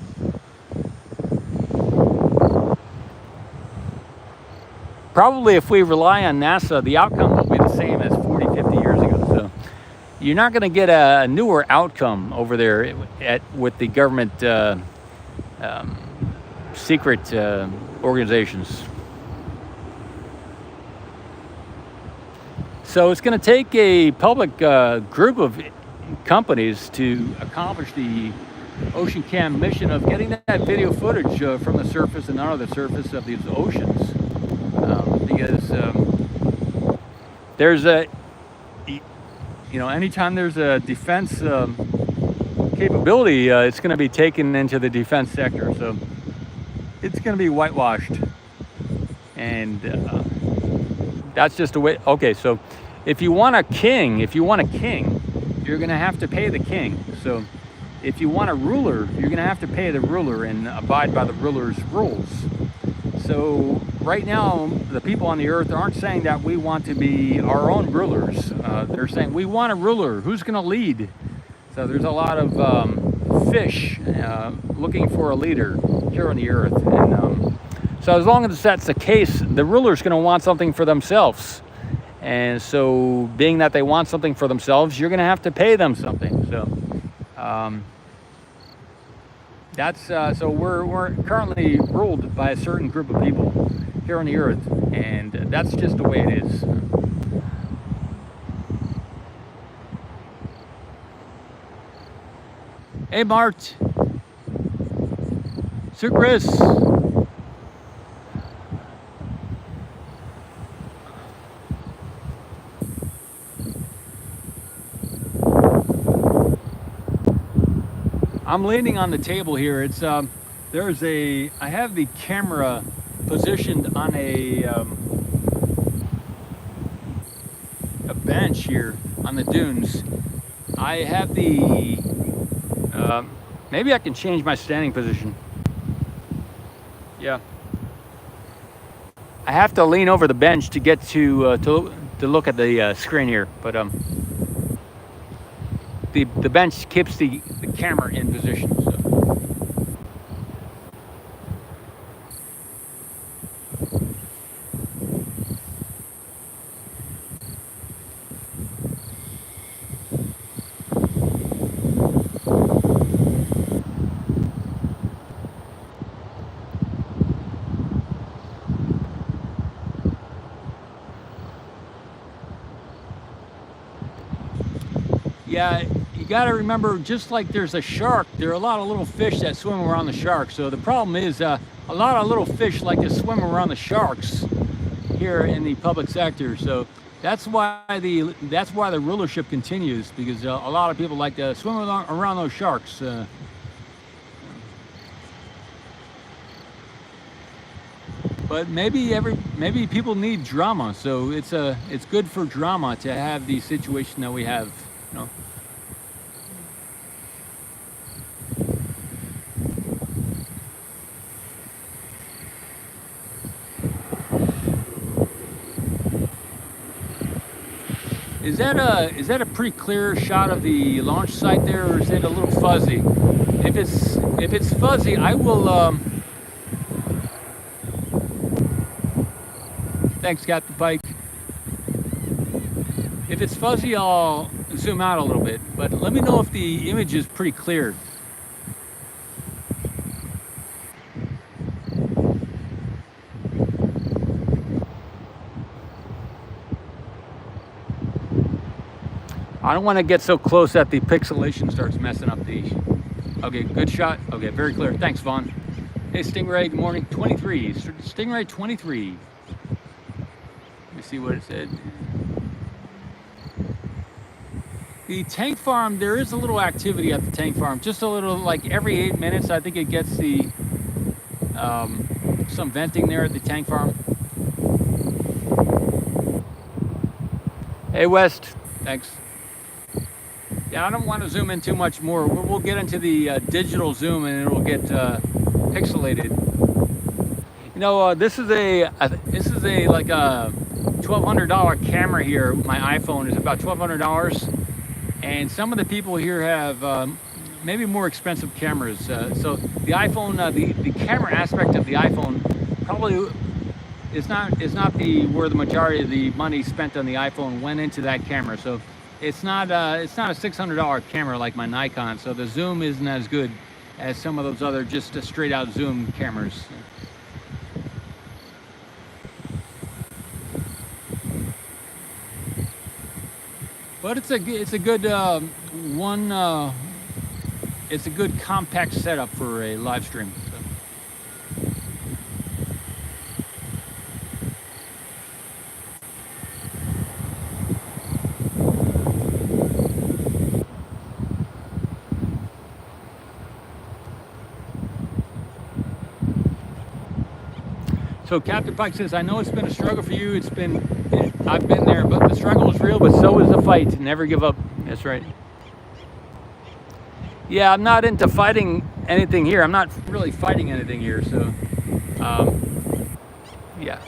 Speaker 1: Probably if we rely on NASA, the outcome will be the same as 40, 50 years ago. So you're not going to get a newer outcome over there with the government secret organizations. So it's going to take a public group of companies to accomplish the OceanCam mission of getting that video footage from the surface and under the surface of these oceans. Because there's anytime there's a defense capability, it's going to be taken into the defense sector. So it's going to be whitewashed. And that's just a way. Okay, so if you want a king, you're going to have to pay the king. So if you want a ruler, you're going to have to pay the ruler and abide by the ruler's rules. So right now, the people on the Earth aren't saying that we want to be our own rulers. They're saying we want a ruler. Who's going to lead? So there's a lot of fish looking for a leader here on the Earth. And so as long as that's the case, the ruler's going to want something for themselves. And so being that they want something for themselves, you're going to have to pay them something. So so we're currently ruled by a certain group of people here on the Earth, and that's just the way it is. Hey, Mart. Sir Chris. I'm leaning on the table here. It's I have the camera positioned on a bench here on the dunes. I have the maybe I can change my standing position. Yeah, I have to lean over the bench to get to look at the screen here, but the bench keeps the camera in position. So. Yeah, you got to remember, just like there's a shark, there are a lot of little fish that swim around the shark. So the problem is a lot of little fish like to swim around the sharks here in the public sector. So that's why the rulership continues, because a lot of people like to swim around those sharks. But maybe people need drama, so it's good for drama to have the situation that we have, you know. Is that a pretty clear shot of the launch site there, or is it a little fuzzy? If it's fuzzy, I will. Thanks, Captain Pike. If it's fuzzy, I'll zoom out a little bit, but let me know if the image is pretty clear. I don't want to get so close that the pixelation starts messing up the Okay, good shot. Okay, very clear. Thanks, Vaughn. Hey, Stingray, good morning. 23. Stingray 23. Let me see what it said. The tank farm, there is a little activity at the tank farm. Just a little, like every 8 minutes, I think it gets the some venting there at the tank farm. Hey, West. Thanks. Yeah, I don't want to zoom in too much more. We'll get into the digital zoom and it'll get pixelated. You know, this is a like a $1,200 camera here. My iPhone is about $1,200, and some of the people here have maybe more expensive cameras. So the iPhone, the camera aspect of the iPhone probably is not where the majority of the money spent on the iPhone went into that camera. So it's not a $600 camera like my Nikon. So the zoom isn't as good as some of those other just straight out zoom cameras. But it's a good it's a good compact setup for a live stream. So Captain Pike says, I know it's been a struggle for you. I've been there, but the struggle is real, but so is the fight. Never give up. That's right. Yeah, I'm not into fighting anything here. I'm not really fighting anything here. So, yeah.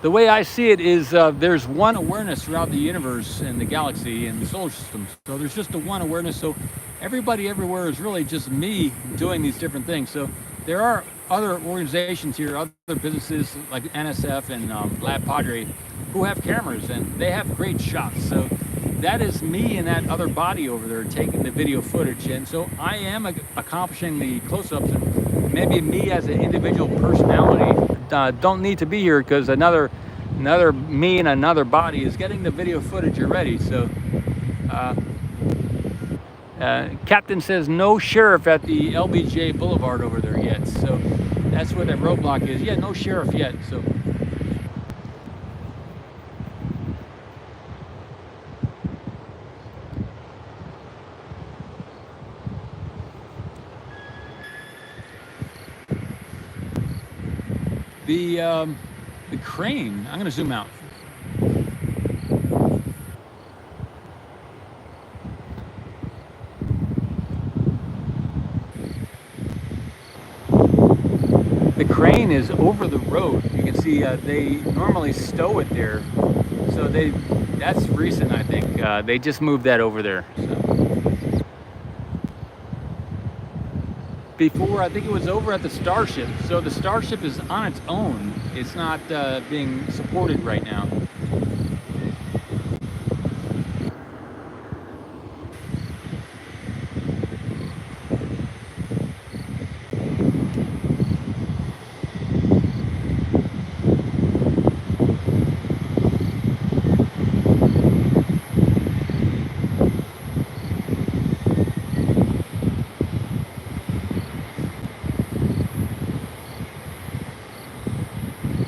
Speaker 1: The way I see it is there's one awareness throughout the universe and the galaxy and the solar system. So there's just the one awareness. So everybody everywhere is really just me doing these different things. So there are other organizations here, other businesses like NSF and Lab Padre, who have cameras and they have great shots. So that is me and that other body over there taking the video footage. And so I am accomplishing the close-ups, and maybe me as an individual personality don't need to be here because another me and another body is getting the video footage already. So Captain says no sheriff at the LBJ Boulevard over there yet. So that's where that roadblock is. Yeah, no sheriff yet. So the crane, I'm going to zoom out. The crane is over the road. You can see they normally stow it there. So that's recent, I think. They just moved that over there. So. Before, I think it was over at the Starship. So the Starship is on its own. It's not being supported right now.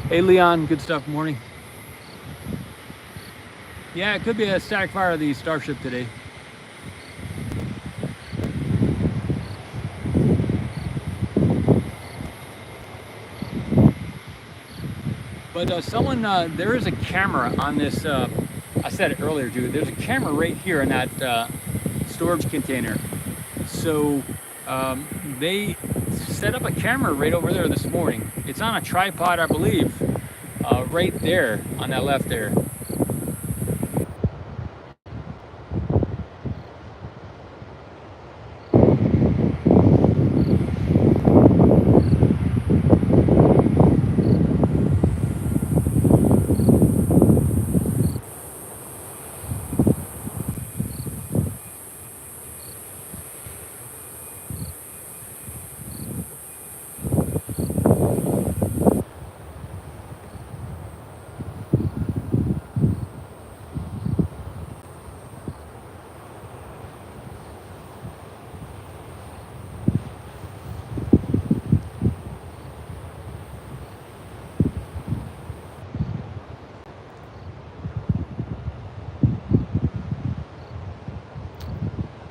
Speaker 1: Hey Leon, good stuff, morning. Yeah, it could be a static fire of the Starship today. But someone, there is a camera on this, I said it earlier too, there's a camera right here in that storage container. So they set up a camera right over there this morning. It's on a tripod, I believe, right there on that left there.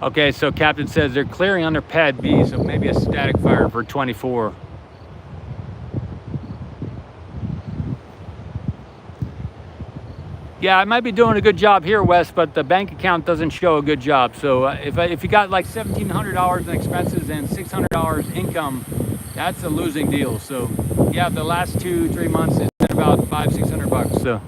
Speaker 1: Okay, so Captain says they're clearing under pad B, so maybe a static fire for 24. Yeah, I might be doing a good job here, Wes, but the bank account doesn't show a good job. So if you got like $1,700 in expenses and $600 income, that's a losing deal. So yeah, the last 2-3 months it's been about $500-600. So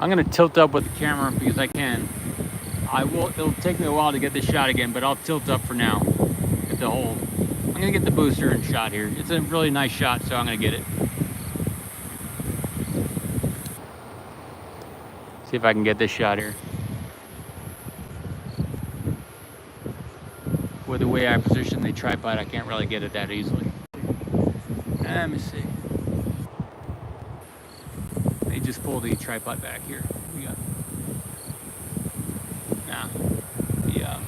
Speaker 1: I'm gonna tilt up with the camera because I can. It'll take me a while to get this shot again, but I'll tilt up for now. Get the whole. I'm gonna get the booster and shot here. It's a really nice shot, so I'm gonna get it. See if I can get this shot here. With the way I position the tripod, I can't really get it that easily. Let me see. Let me just pull the tripod back here. We got. Nah. Yeah.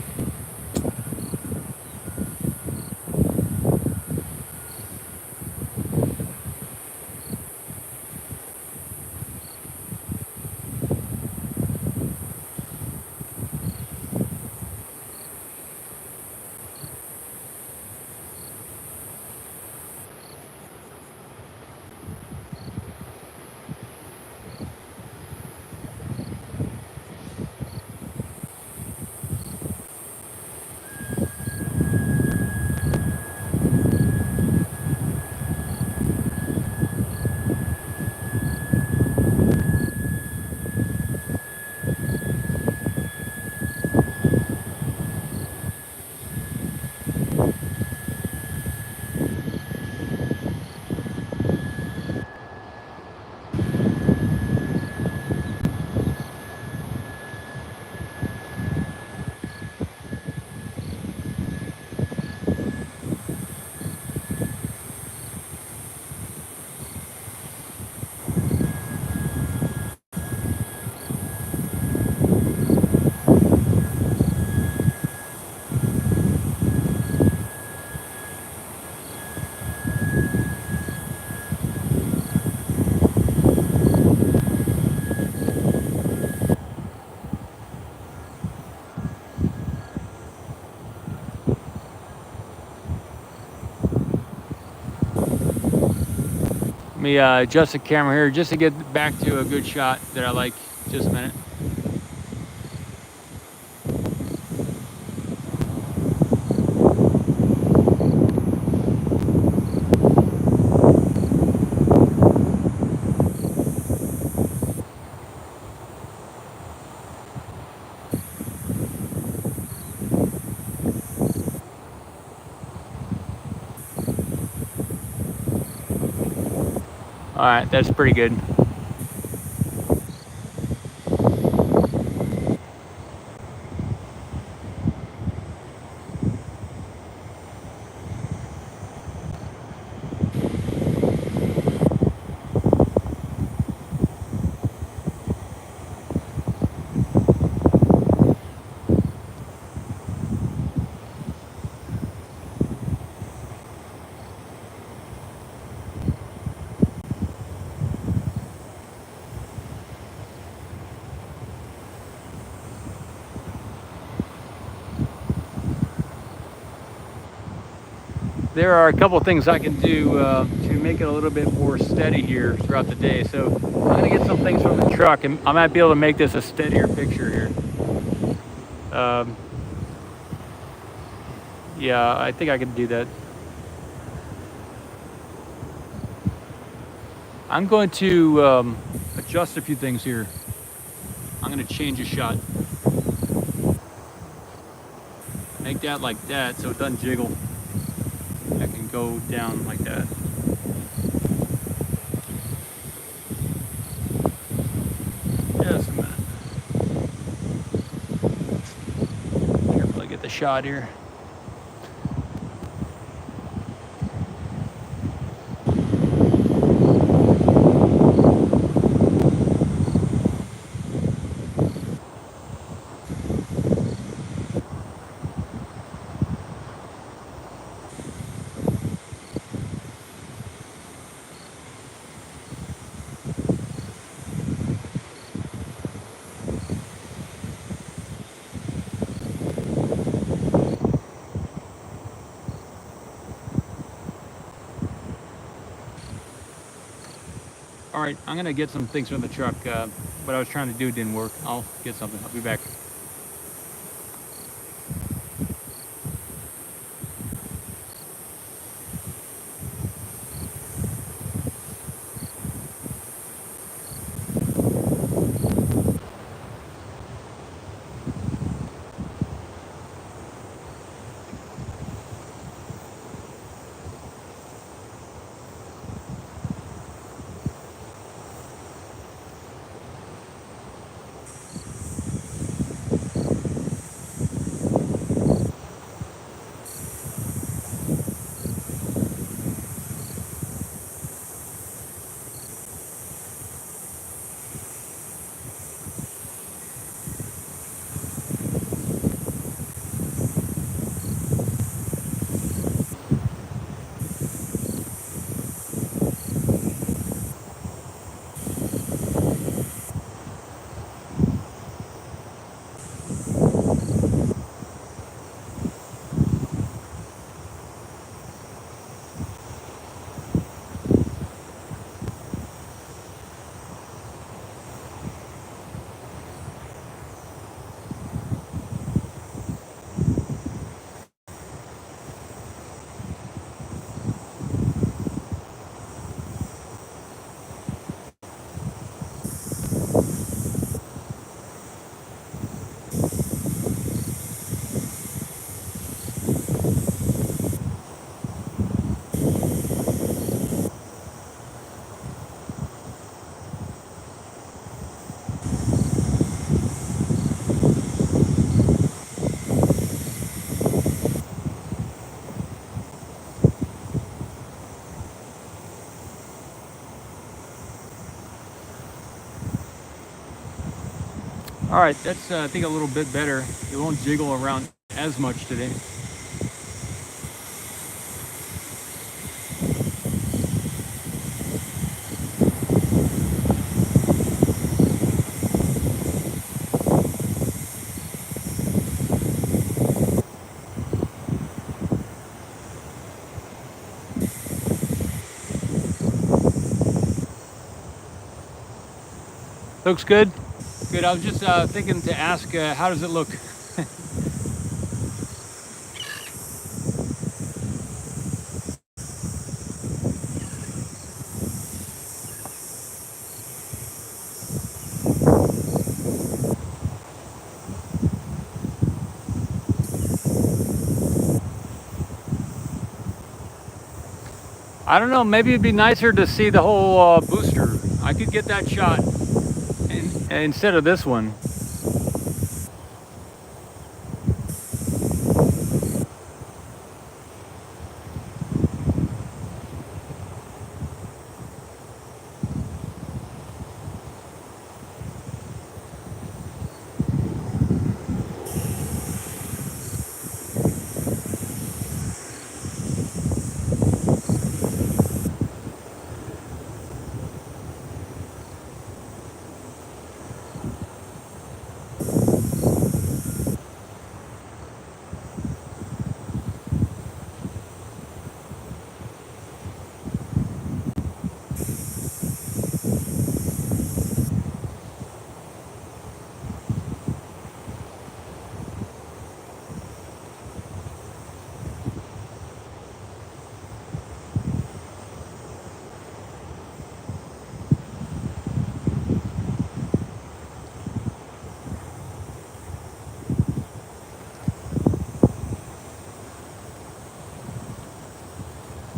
Speaker 1: Let me adjust the camera here just to get back to a good shot that I like. Just a minute. All right, that's pretty good. There are a couple of things I can do to make it a little bit more steady here throughout the day. So I'm gonna get some things from the truck, and I might be able to make this a steadier picture here. Yeah, I think I can do that. I'm going to adjust a few things here. I'm gonna change a shot. Make that like that so it doesn't jiggle. I can go down like that. Just a minute. Carefully get the shot here. All right, I'm gonna get some things from the truck. What I was trying to do didn't work. I'll get something. I'll be back. All right, that's I think a little bit better. It won't jiggle around as much today. Looks good. Good. I was just thinking to ask, how does it look? I don't know. Maybe it'd be nicer to see the whole booster. I could get that shot instead of this one.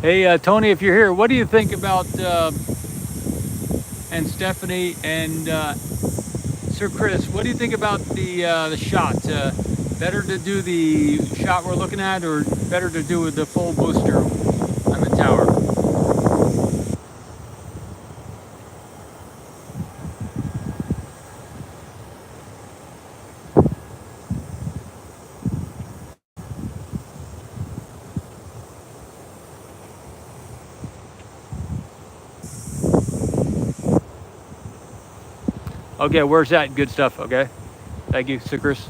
Speaker 1: Hey, Tony, if you're here, what do you think about, and Stephanie and Sir Chris, what do you think about the shot? Better to do the shot we're looking at, or better to do with the full booster on the tower? Okay, where's that? Good stuff. Okay. Thank you, Sir Chris.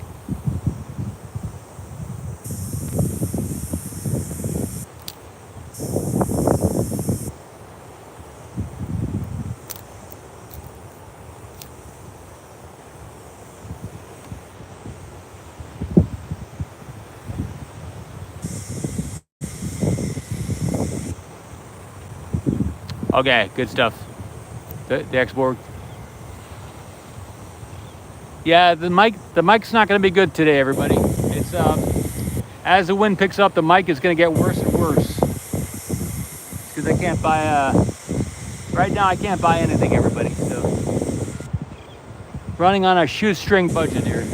Speaker 1: Okay, good stuff. The export. Yeah, the mic's not going to be good today, everybody. It's as the wind picks up, the mic is going to get worse and worse. Because I can't buy right now. I can't buy anything, everybody. So running on a shoestring budget here.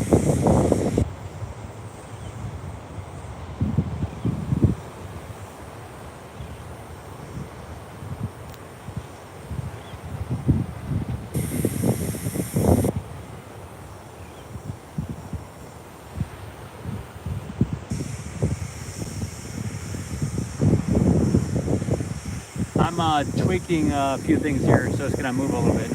Speaker 1: I'm tweaking a few things here, so it's gonna move a little bit.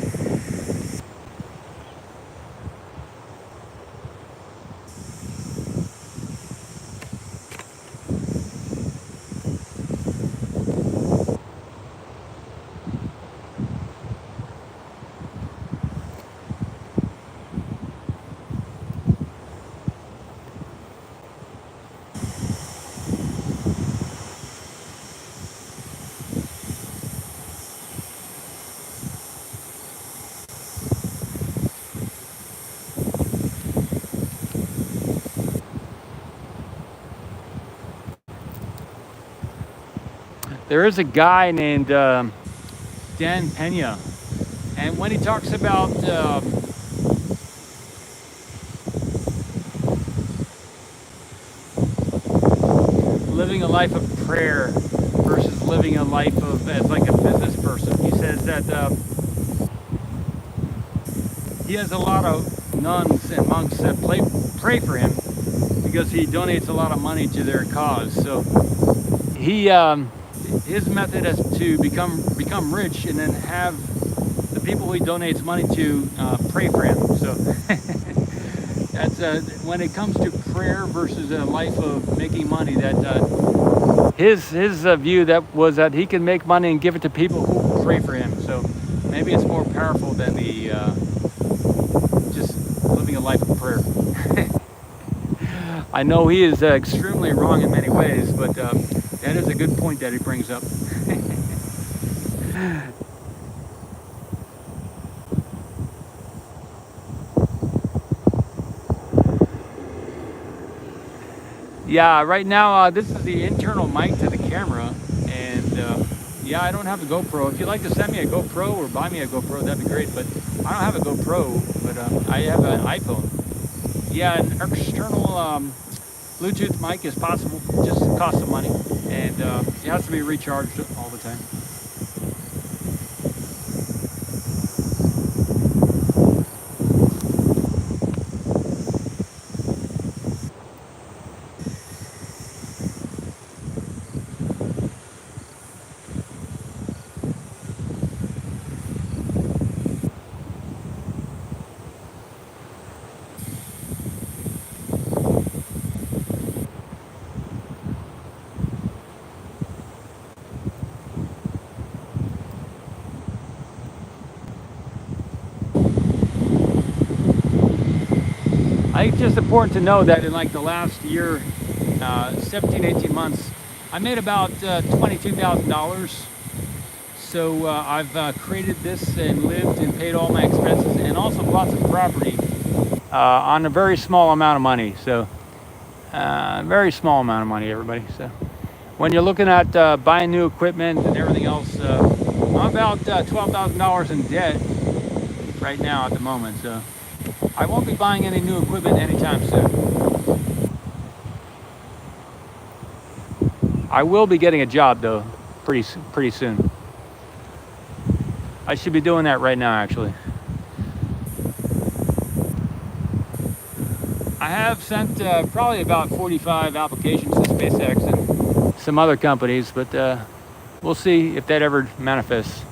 Speaker 1: There is a guy named Dan Pena, and when he talks about living a life of prayer versus living a life of as like a business person, he says that he has a lot of nuns and monks that pray for him because he donates a lot of money to their cause. So he his method is to become rich and then have the people he donates money to pray for him. So that's when it comes to prayer versus a life of making money, that his view that was that he can make money and give it to people who pray for him. So maybe it's more powerful than the life of prayer. I know he is extremely wrong in many ways, but that is a good point that he brings up. Yeah, right now this is the internal mic to the camera, and yeah, I don't have a GoPro. If you'd like to send me a GoPro or buy me a GoPro, that'd be great, but I don't have a GoPro, but I have an iPhone. Yeah, an external Bluetooth mic is possible, just costs some money, and it has to be recharged all the time. I think it's just important to know that in like the last year, 17, 18 months, I made about $22,000. So I've created this and lived and paid all my expenses and also bought some property on a very small amount of money. So very small amount of money, everybody. So when you're looking at buying new equipment and everything else, I'm about $12,000 in debt right now at the moment. So I won't be buying any new equipment anytime soon. I will be getting a job though, pretty soon. I should be doing that right now, actually. I have sent probably about 45 applications to SpaceX and some other companies, but we'll see if that ever manifests.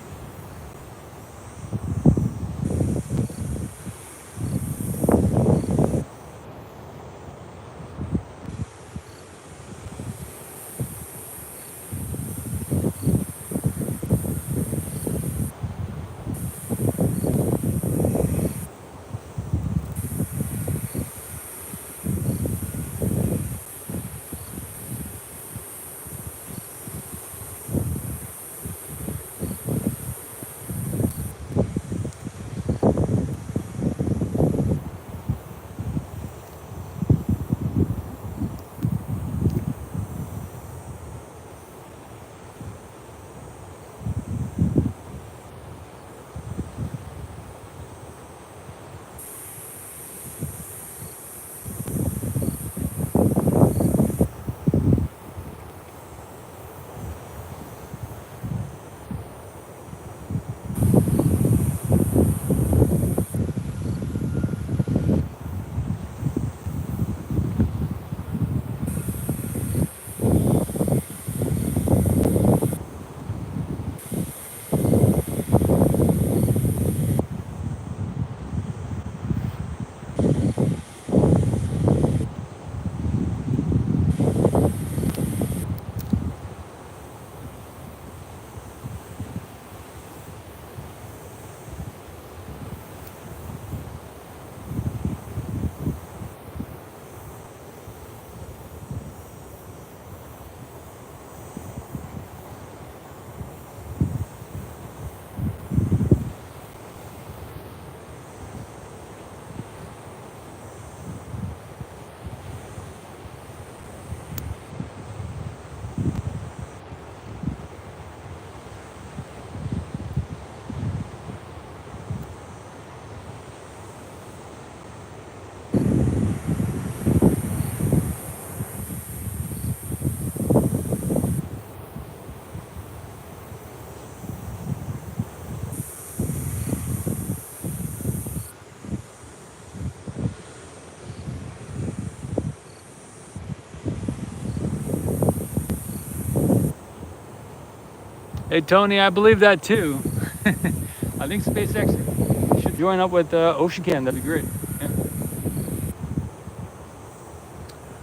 Speaker 1: Hey Tony, I believe that too. I think SpaceX should join up with OCEAN. That'd be great. Yeah.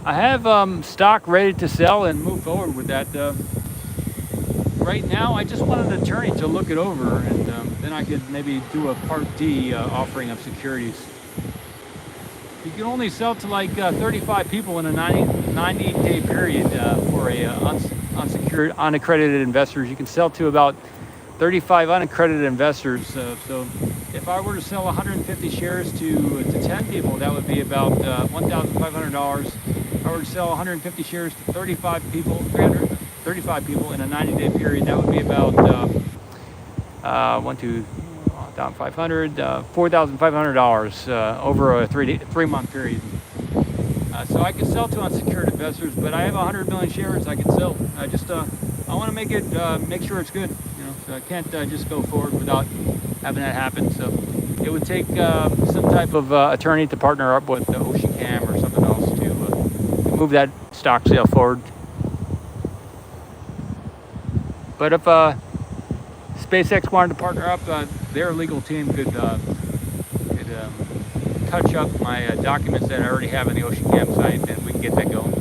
Speaker 1: I have stock ready to sell and move forward with that. Right now, I just want an attorney to look it over, and then I could maybe do a Part D offering of securities. you can only sell to like 35 people in a 90-day period for a unsecured, unaccredited investors. You can sell to about 35 unaccredited investors. So if I were to sell 150 shares to 10 people, that would be about $1,500. If I were to sell 150 shares to 35 people, 335 people in a 90-day period, that would be about $4,500 over a three-month period. So I can sell to unsecured investors, but I have 100 million shares I can sell. I want to make it, make sure it's good, you know. So I can't just go forward without having that happen. So it would take some type of attorney to partner up with OceanCam or something else to move that stock sale forward. But if SpaceX wanted to partner up, their legal team could touch up my documents that I already have in the OceanCam site, and we can get that going.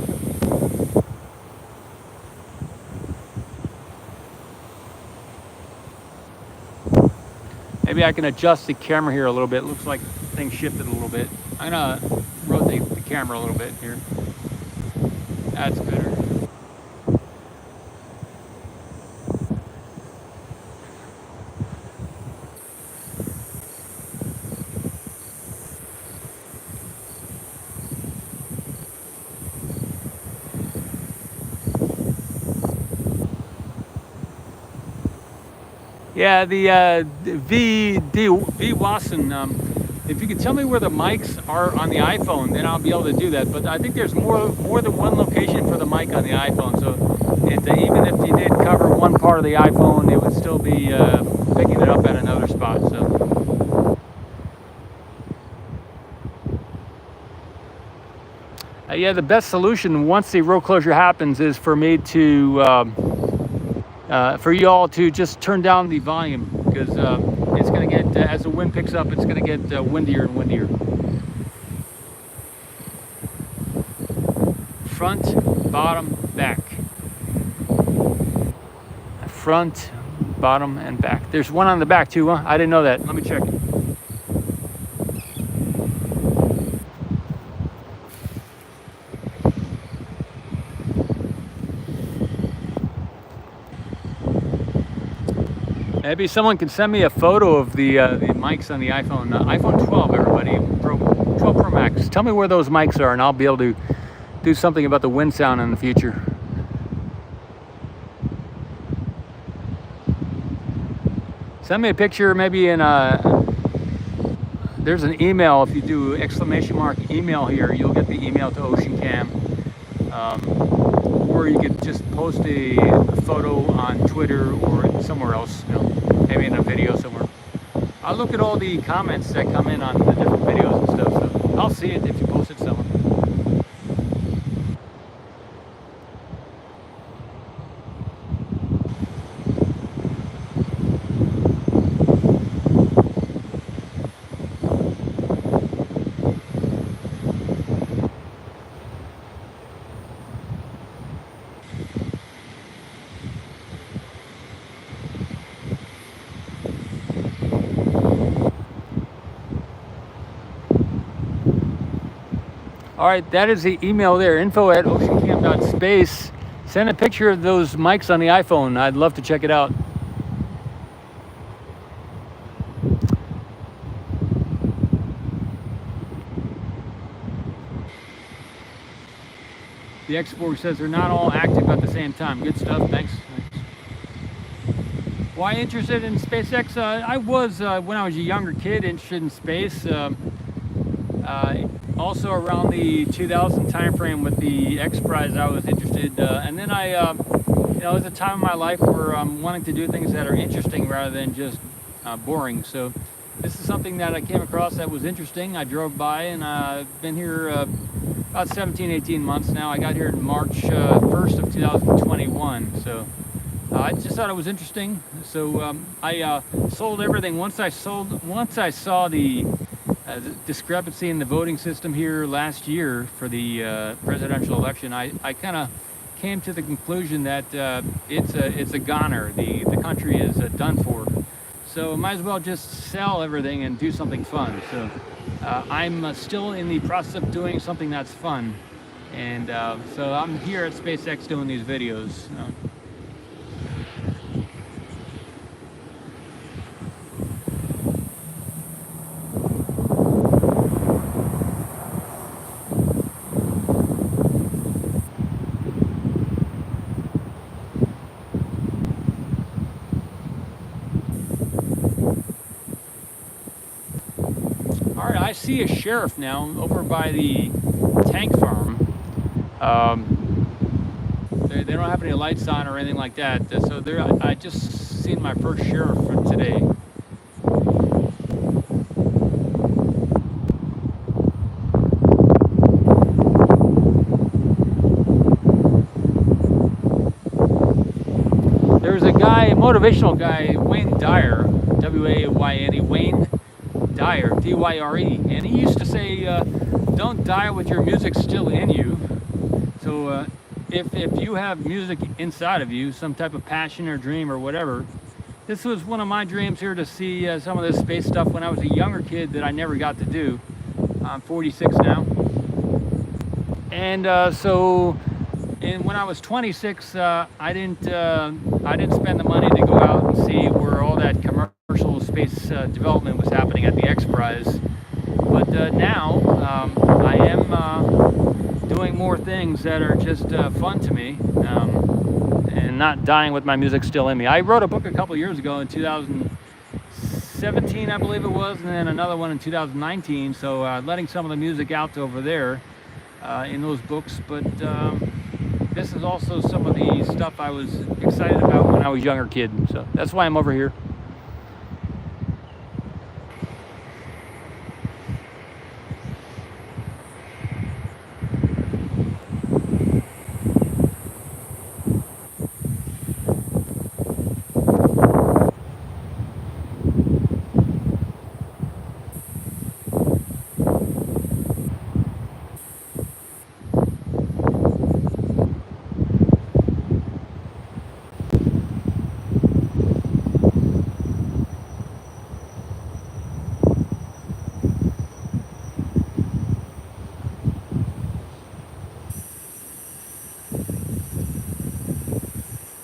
Speaker 1: Maybe I can adjust the camera here a little bit. Looks like things shifted a little bit. I'm gonna rotate the camera a little bit here. That's better. Yeah, the VTC. If you could tell me where the mics are on the iPhone, then I'll be able to do that. But I think there's more than one location for the mic on the iPhone. So even if you did cover one part of the iPhone, it would still be picking it up at another spot. So yeah, the best solution once the road closure happens is for me to for you all to just turn down the volume, because it's going to get, as the wind picks up, it's going to get windier and windier. Front, bottom, back. Front, bottom, and back. There's one on the back too, huh? I didn't know that. Let me check it. Maybe someone can send me a photo of the mics on the iPhone. iPhone 12, everybody. 12 Pro Max. Tell me where those mics are, and I'll be able to do something about the wind sound in the future. Send me a picture, maybe in there's an email. If you do !email here, you'll get the email to OceanCam. Or you could just post a photo on Twitter or somewhere else, you know, maybe in a video somewhere. I'll look at all the comments that come in on the different videos and stuff, so I'll see it if you post it somewhere. All right, that is the email there, info@oceancam.space. Send a picture of those mics on the iPhone. I'd love to check it out. The exporter says they're not all active at the same time. Good stuff, thanks. Why interested in SpaceX? I was, when I was a younger kid, interested in space. Also around the 2000 timeframe with the X Prize, I was interested. And then you know, it was a time in my life where I'm wanting to do things that are interesting rather than just boring. So this is something that I came across that was interesting. I drove by, and I've been here about 17, 18 months now. I got here in March 1st of 2021. So I just thought it was interesting. So I sold everything. Once I saw the discrepancy in the voting system here last year for the presidential election, I kind of came to the conclusion that it's a goner. The country is done for. So might as well just sell everything and do something fun. So I'm still in the process of doing something that's fun. And so I'm here at SpaceX doing these videos. All right, I see a sheriff now over by the tank farm. They don't have any lights on or anything like that, so I just seen my first sheriff for today. There's a guy, motivational guy, Wayne Dyer, W-A-Y-N-E, Wayne Dyer, D-Y-R-E, and he used to say, don't die with your music still in you. So if you have music inside of you, some type of passion or dream or whatever, this was one of my dreams here, to see some of this space stuff when I was a younger kid that I never got to do. I'm 46 now. And and when I was 26, I didn't spend the money to go out and see where all that commercial space development was happening at the X Prize. But now I am doing more things that are just fun to me, and not dying with my music still in me. I wrote a book a couple years ago in 2017, I believe it was, and then another one in 2019. So letting some of the music out over there in those books. But this is also some of the stuff I was excited about when I was a younger kid. So that's why I'm over here.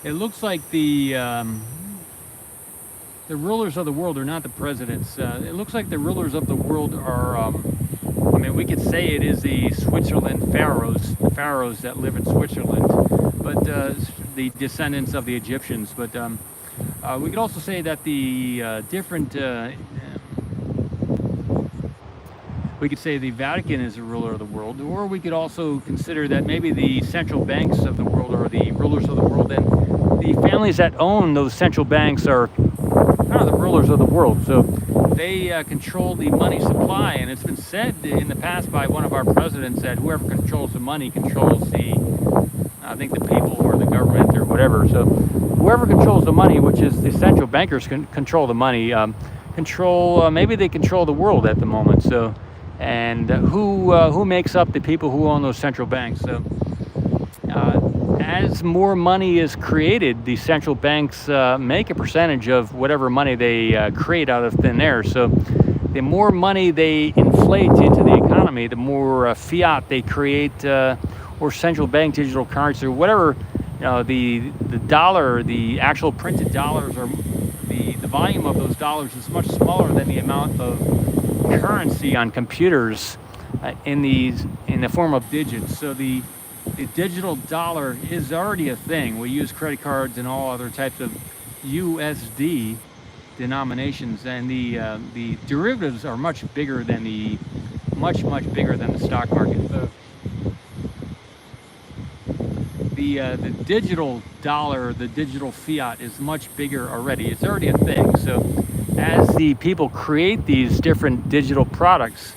Speaker 1: It looks like the rulers of the world are not the presidents. It looks like the rulers of the world are, I mean, we could say it is the Switzerland pharaohs, the pharaohs that live in Switzerland, but the descendants of the Egyptians. But we could also say that the we could say the Vatican is the ruler of the world, or we could also consider that maybe the central banks of the world are the rulers of the world, and the families that own those central banks are kind of the rulers of the world. So they control the money supply, and it's been said in the past by one of our presidents that whoever controls the money controls I think the people or the government or whatever. So whoever controls the money, which is the central bankers, control the money, maybe they control the world at the moment. So, and who makes up the people who own those central banks? So as more money is created, the central banks make a percentage of whatever money they create out of thin air. So the more money they inflate into the economy, the more fiat they create, or central bank digital currency, or whatever. The dollar, the actual printed dollars, or the volume of those dollars is much smaller than the amount of currency on computers in the form of digits. So the digital dollar is already a thing. We use credit cards and all other types of USD denominations, and the derivatives are much bigger than much bigger than the stock market. So the digital dollar, the digital fiat, is much bigger already. It's already a thing. So as the people create these different digital products,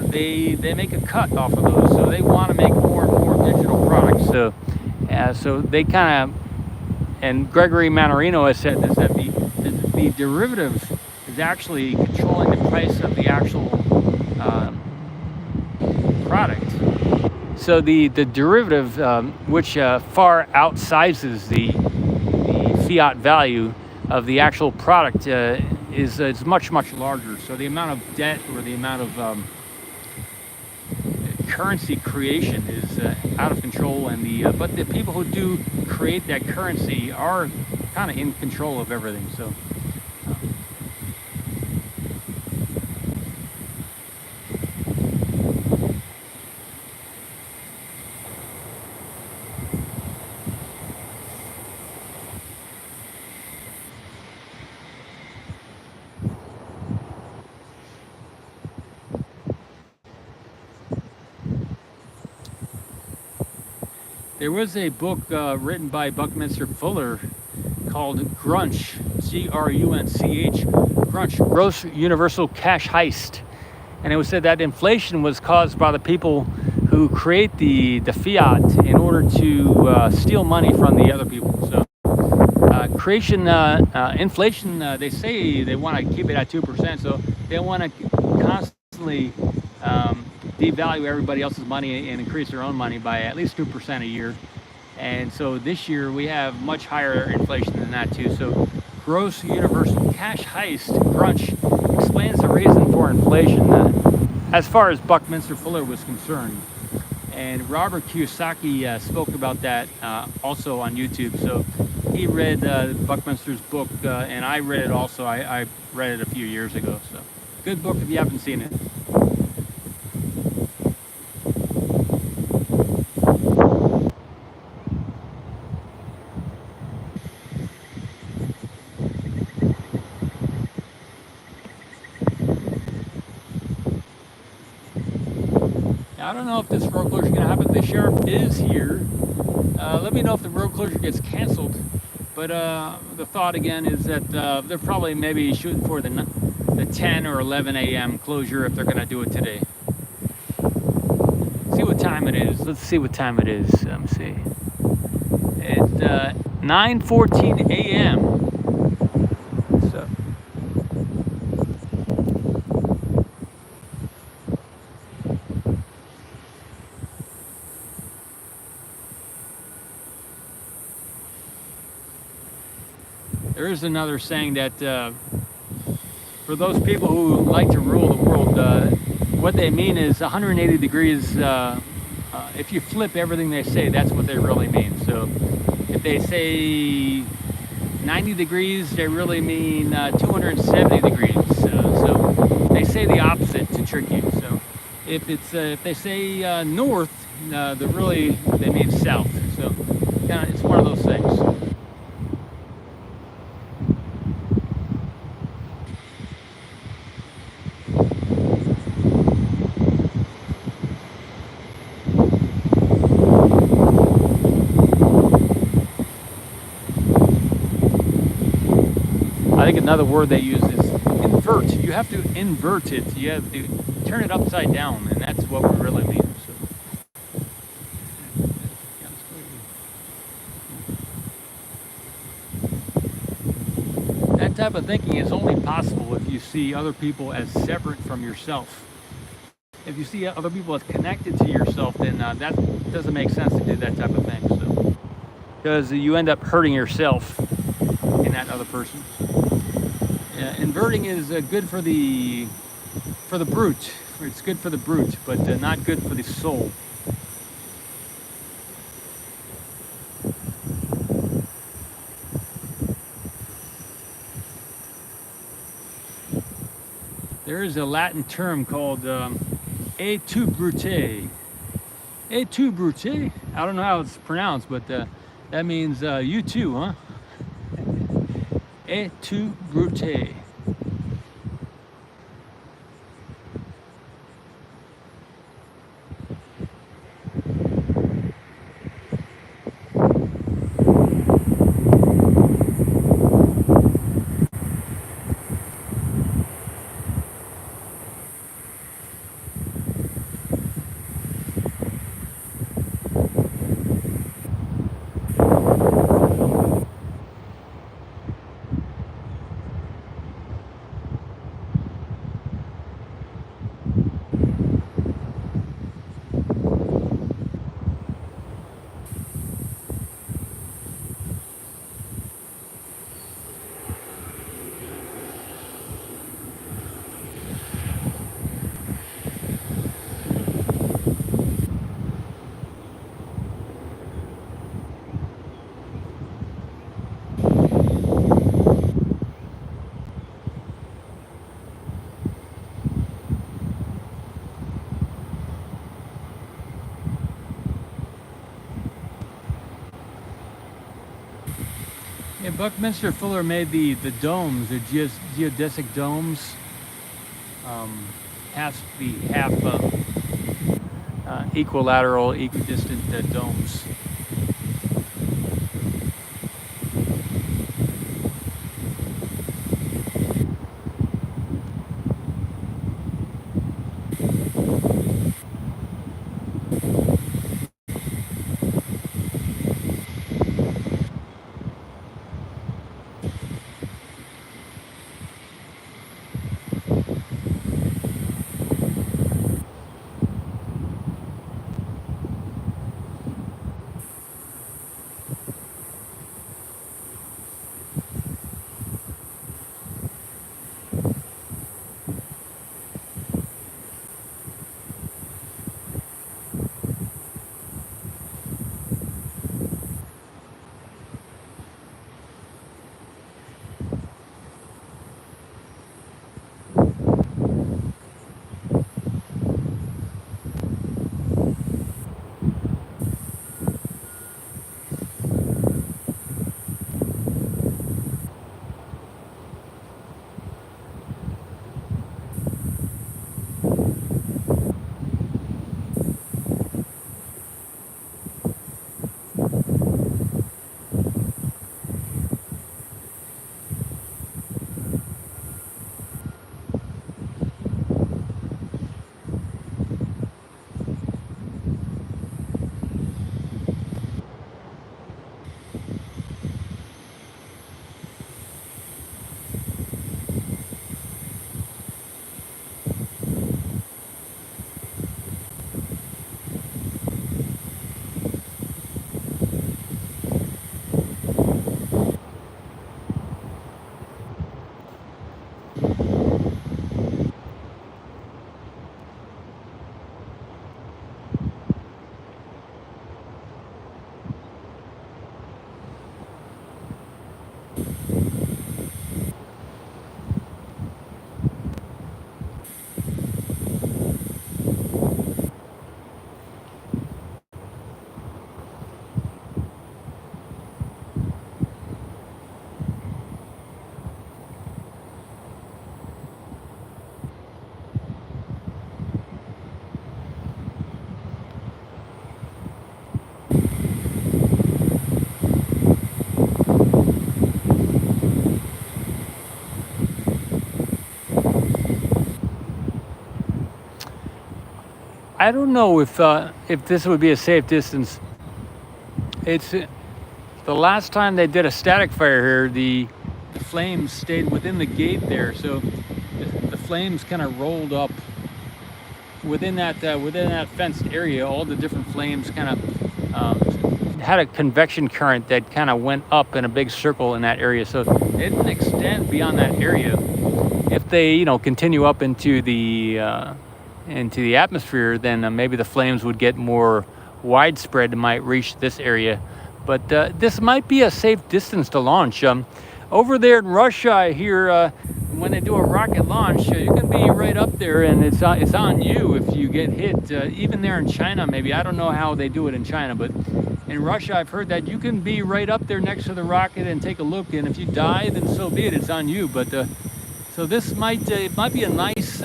Speaker 1: they make a cut off of those. So they want to make more and more digital products. So so they kind of, and Gregory Mannarino has said this, that the derivative is actually controlling the price of the actual product. So the derivative, which far outsizes the fiat value of the actual product, is much larger. So the amount of debt or the amount of currency creation is out of control, and but the people who do create that currency are kind of in control of everything. So there was a book written by Buckminster Fuller called Grunch, Grunch, Grunch, Gross Universal Cash Heist. And it was said that inflation was caused by the people who create the fiat in order to steal money from the other people. So inflation, they say they want to keep it at 2%, so they want to constantly devalue everybody else's money and increase their own money by at least 2% a year. And so this year we have much higher inflation than that too. So Gross Universal Cash Heist, Grunch, explains the reason for inflation as far as Buckminster Fuller was concerned. And Robert Kiyosaki spoke about that also on YouTube. So he read Buckminster's book, and I read it also. I read it a few years ago. So good book if you haven't seen it. I don't know if this road closure is going to happen. The sheriff is here. Let me know if the road closure gets canceled. But the thought again is that they're probably maybe shooting for the 10 or 11 a.m. closure if they're going to do it today. See what time it is. Let's see what time it is. Let me see. It's 9:14 a.m. So. There is another saying that for those people who like to rule the world, what they mean is 180 degrees. If you flip everything they say, that's what they really mean. So if they say 90 degrees, they really mean 270 degrees. So they say the opposite to trick you. So if they say north, they mean south. So it's one of those things. I think another word they use is invert. You have to invert it. You have to turn it upside down, and that's what we really mean. So that type of thinking is only possible if you see other people as separate from yourself. If you see other people as connected to yourself, then that doesn't make sense to do that type of thing. So, because you end up hurting yourself in that other person. Inverting is good for the brute. It's good for the brute, but not good for the soul. There is a Latin term called et tu brute. Et tu brute? I don't know how it's pronounced, but that means you too, huh? Et tu brute. Yeah, Buckminster Fuller made the domes, the geodesic domes. Has to be half equilateral, equidistant domes. I don't know if this would be a safe distance. It's the last time they did a static fire here, the flames stayed within the gate there, so the flames kind of rolled up within that fenced area. All the different flames kind of had a convection current that kind of went up in a big circle in that area, so it didn't extend beyond that area. If they continue up into the atmosphere, then maybe the flames would get more widespread and might reach this area. But this might be a safe distance to launch. Over there in Russia, I hear when they do a rocket launch, you can be right up there, and it's on you if you get hit. Even there in China, maybe, I don't know how they do it in China, but in Russia, I've heard that you can be right up there next to the rocket and take a look, and if you die, then so be it. It's on you. But so this might be a nice.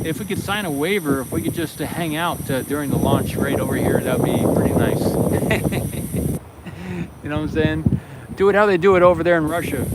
Speaker 1: If we could sign a waiver, if we could just hang out during the launch right over here, that would be pretty nice. You know what I'm saying? Do it how they do it over there in Russia.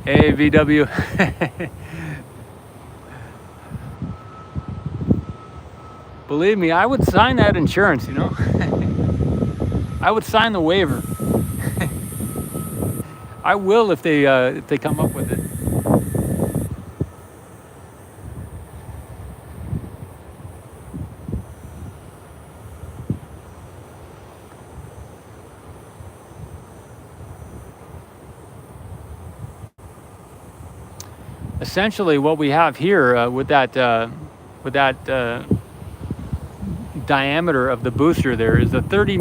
Speaker 1: Hey, VW. Believe me, I would sign that insurance, I would sign the waiver. I will if they come up with it. Essentially, what we have here with that with that diameter of the booster there is a 30.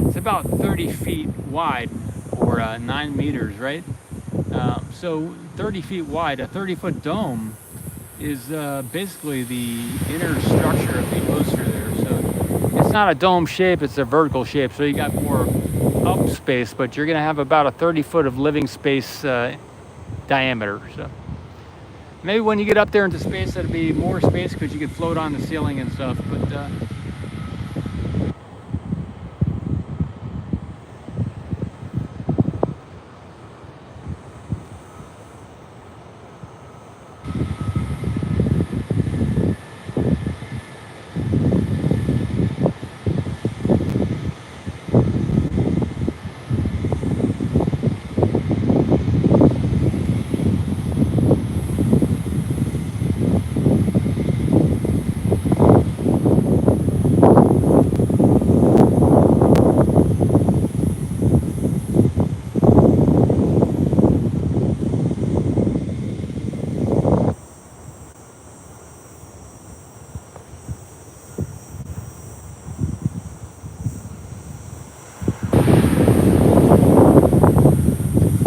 Speaker 1: It's about 30 feet wide, or 9 meters, right? So 30 feet wide, a 30-foot dome is basically the inner structure of the booster there. So it's not a dome shape, it's a vertical shape. So you got more up space, but you're going to have about a 30-foot of living space diameter. So maybe when you get up there into space, that'll be more space because you can float on the ceiling and stuff. But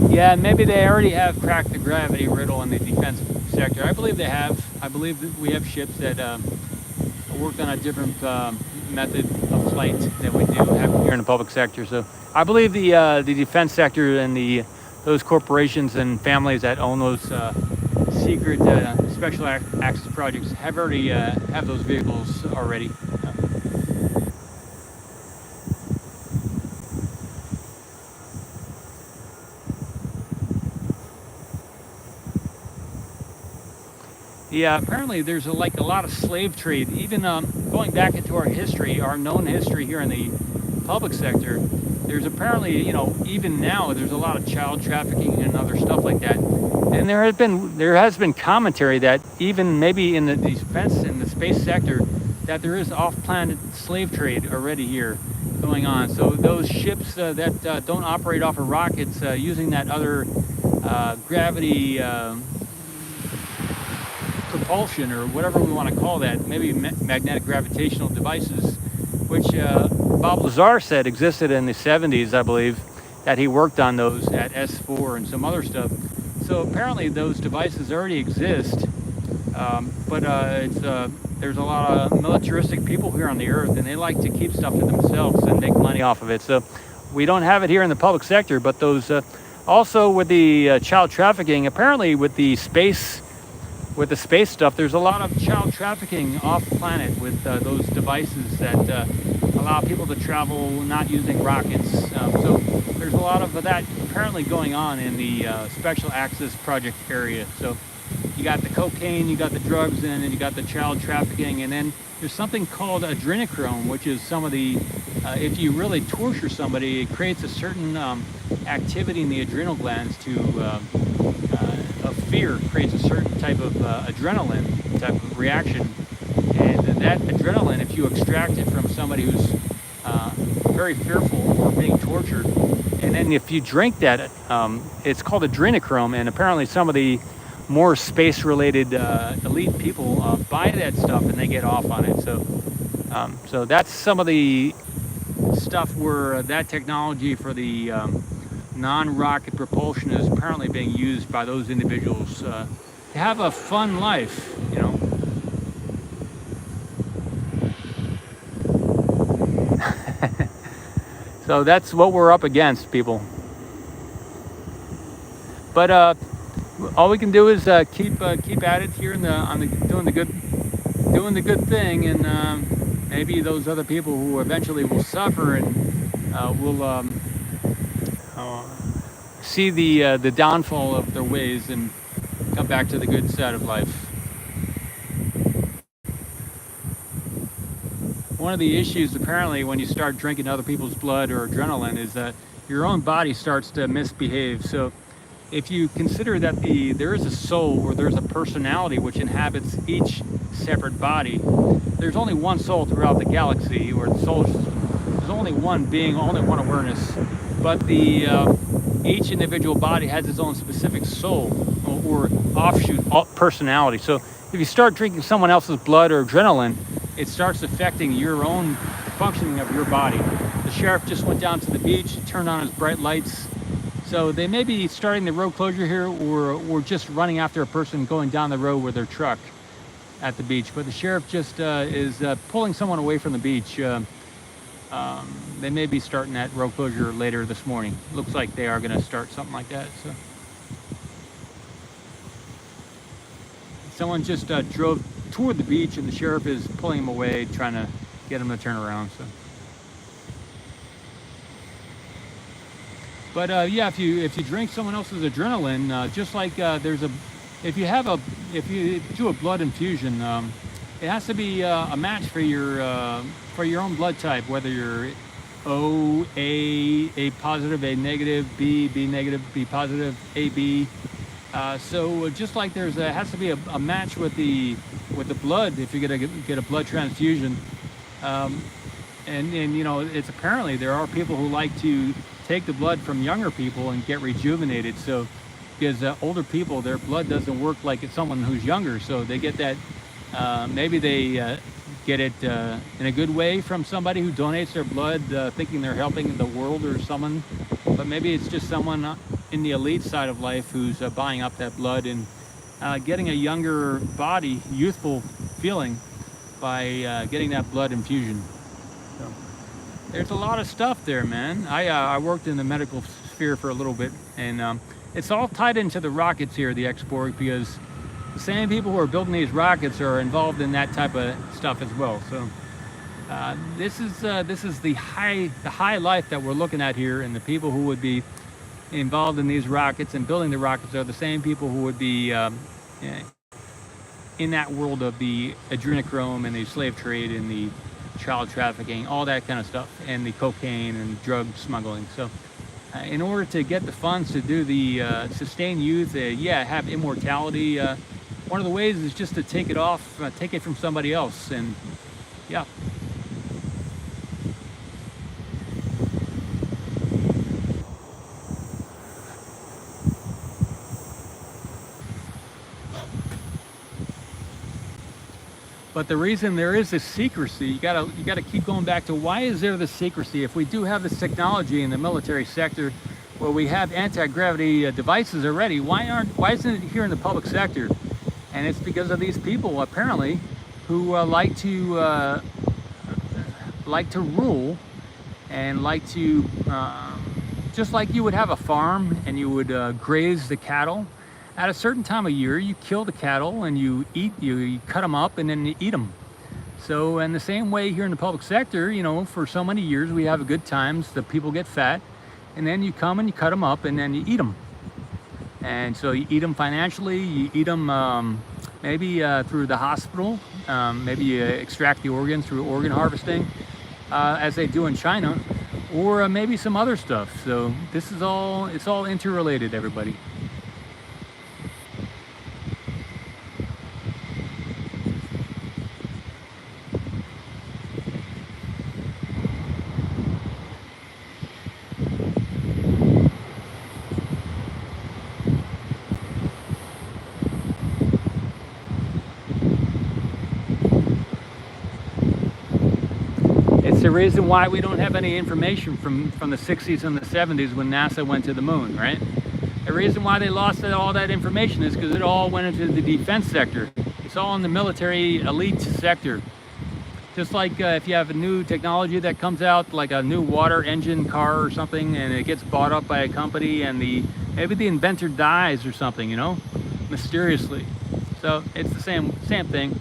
Speaker 1: yeah, maybe they already have cracked the gravity riddle in the defense sector. I believe they have. I believe that we have ships that worked on a different method of flight than we do have here in the public sector. So I believe the defense sector and those corporations and families that own those secret special access projects have already have those vehicles already. Yeah, apparently there's like a lot of slave trade, even going back into our history, our known history here in the public sector. There's apparently, even now there's a lot of child trafficking and other stuff like that. And there has been commentary that even maybe in the defense and the space sector, that there is off-planet slave trade already here going on. So those ships that don't operate off of rockets, using that other gravity propulsion, or whatever we want to call that, maybe magnetic gravitational devices, which Bob Lazar said existed in the 70s, I believe, that he worked on those at S4 and some other stuff. So apparently those devices already exist, but there's a lot of militaristic people here on the Earth, and they like to keep stuff to themselves and make money off of it. So we don't have it here in the public sector, but those also with the child trafficking, apparently with the space stuff, there's a lot of child trafficking off planet with those devices that allow people to travel not using rockets. So there's a lot of that apparently going on in the special access project area. So you got the cocaine, you got the drugs, and then you got the child trafficking, and then there's something called adrenochrome, which is some of the, if you really torture somebody, it creates a certain activity in the adrenal glands of fear, creates a certain type of adrenaline type of reaction. And that adrenaline, if you extract it from somebody who's very fearful or being tortured, and then if you drink that, it's called adrenochrome, and apparently some of the more space-related elite people buy that stuff and they get off on it. So that's some of the stuff where that technology for the non-rocket propulsion is apparently being used by those individuals to have a fun life, So that's what we're up against, people. But all we can do is keep at it here doing the good thing, and maybe those other people who eventually will suffer and will see the downfall of their ways and come back to the good side of life. One of the issues apparently when you start drinking other people's blood or adrenaline is that your own body starts to misbehave. So if you consider that there is a soul, or there's a personality which inhabits each separate body, there's only one soul throughout the galaxy, or there's only one being, only one awareness, but each individual body has its own specific soul or offshoot personality. So if you start drinking someone else's blood or adrenaline, it starts affecting your own functioning of your body. The sheriff just went down to the beach, turned on his bright lights. So they may be starting the road closure here, or just running after a person going down the road with their truck at the beach. But the sheriff just is pulling someone away from the beach. They may be starting that road closure later this morning. Looks like they are going to start something like that. So someone just drove toward the beach, and the sheriff is pulling him away, trying to get him to turn around. So, but yeah, if you drink someone else's adrenaline, just like if you do a blood infusion, it has to be a match for your own blood type, whether you're O, A positive, A negative, B negative, B positive, AB. So just like there has to be a match with the blood if you're gonna get a blood transfusion, and you know, it's apparently there are people who like to take the blood from younger people and get rejuvenated. So because older people, their blood doesn't work like it's someone who's younger, so they get that. Maybe they get it in a good way from somebody who donates their blood, thinking they're helping the world or someone. But maybe it's just someone in the elite side of life who's buying up that blood and getting a younger body, youthful feeling by getting that blood infusion. So there's a lot of stuff there, man. I worked in the medical sphere for a little bit, and it's all tied into the rockets here, the export, because the same people who are building these rockets are involved in that type of stuff as well. So this is the high life that we're looking at here, and the people who would be involved in these rockets and building the rockets are the same people who would be in that world of the adrenochrome and the slave trade and the child trafficking, all that kind of stuff, and the cocaine and drug smuggling. So in order to get the funds to do the sustain youth, have immortality, one of the ways is just to take it from somebody else. And yeah. But the reason there is this secrecy, you gotta keep going back to, why is there this secrecy? If we do have this technology in the military sector, where we have anti-gravity devices already, why isn't it here in the public sector? And it's because of these people, apparently, who like to rule, and like to just like you would have a farm and you would graze the cattle. At a certain time of year, you kill the cattle and you cut them up and then you eat them. So in the same way here in the public sector, you know, for so many years we have good times, the people get fat, and then you come and you cut them up and then you eat them. And so you eat them financially, you eat them maybe through the hospital, maybe you extract the organs through organ harvesting, as they do in China, or maybe some other stuff. So this is it's all interrelated, everybody. The reason why we don't have any information from the 60s and the 70s when NASA went to the moon, right? The reason why they lost all that information is because it all went into the defense sector. It's all in the military elite sector. Just like if you have a new technology that comes out, like a new water engine car or something, and it gets bought up by a company, and maybe the inventor dies or something, you know, mysteriously. So it's the same thing.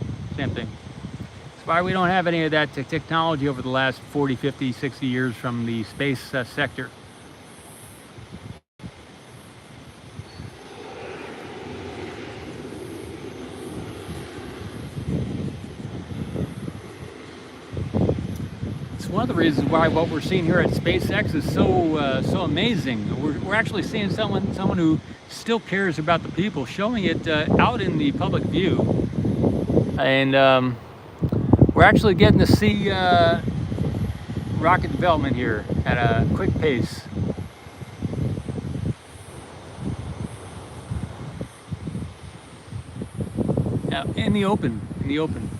Speaker 1: Why we don't have any of that technology over the last 40, 50, 60 years from the space sector. It's one of the reasons why what we're seeing here at SpaceX is so amazing. We're actually seeing someone who still cares about the people, showing it out in the public view, and we're actually getting to see rocket development here at a quick pace. in the open, in the open.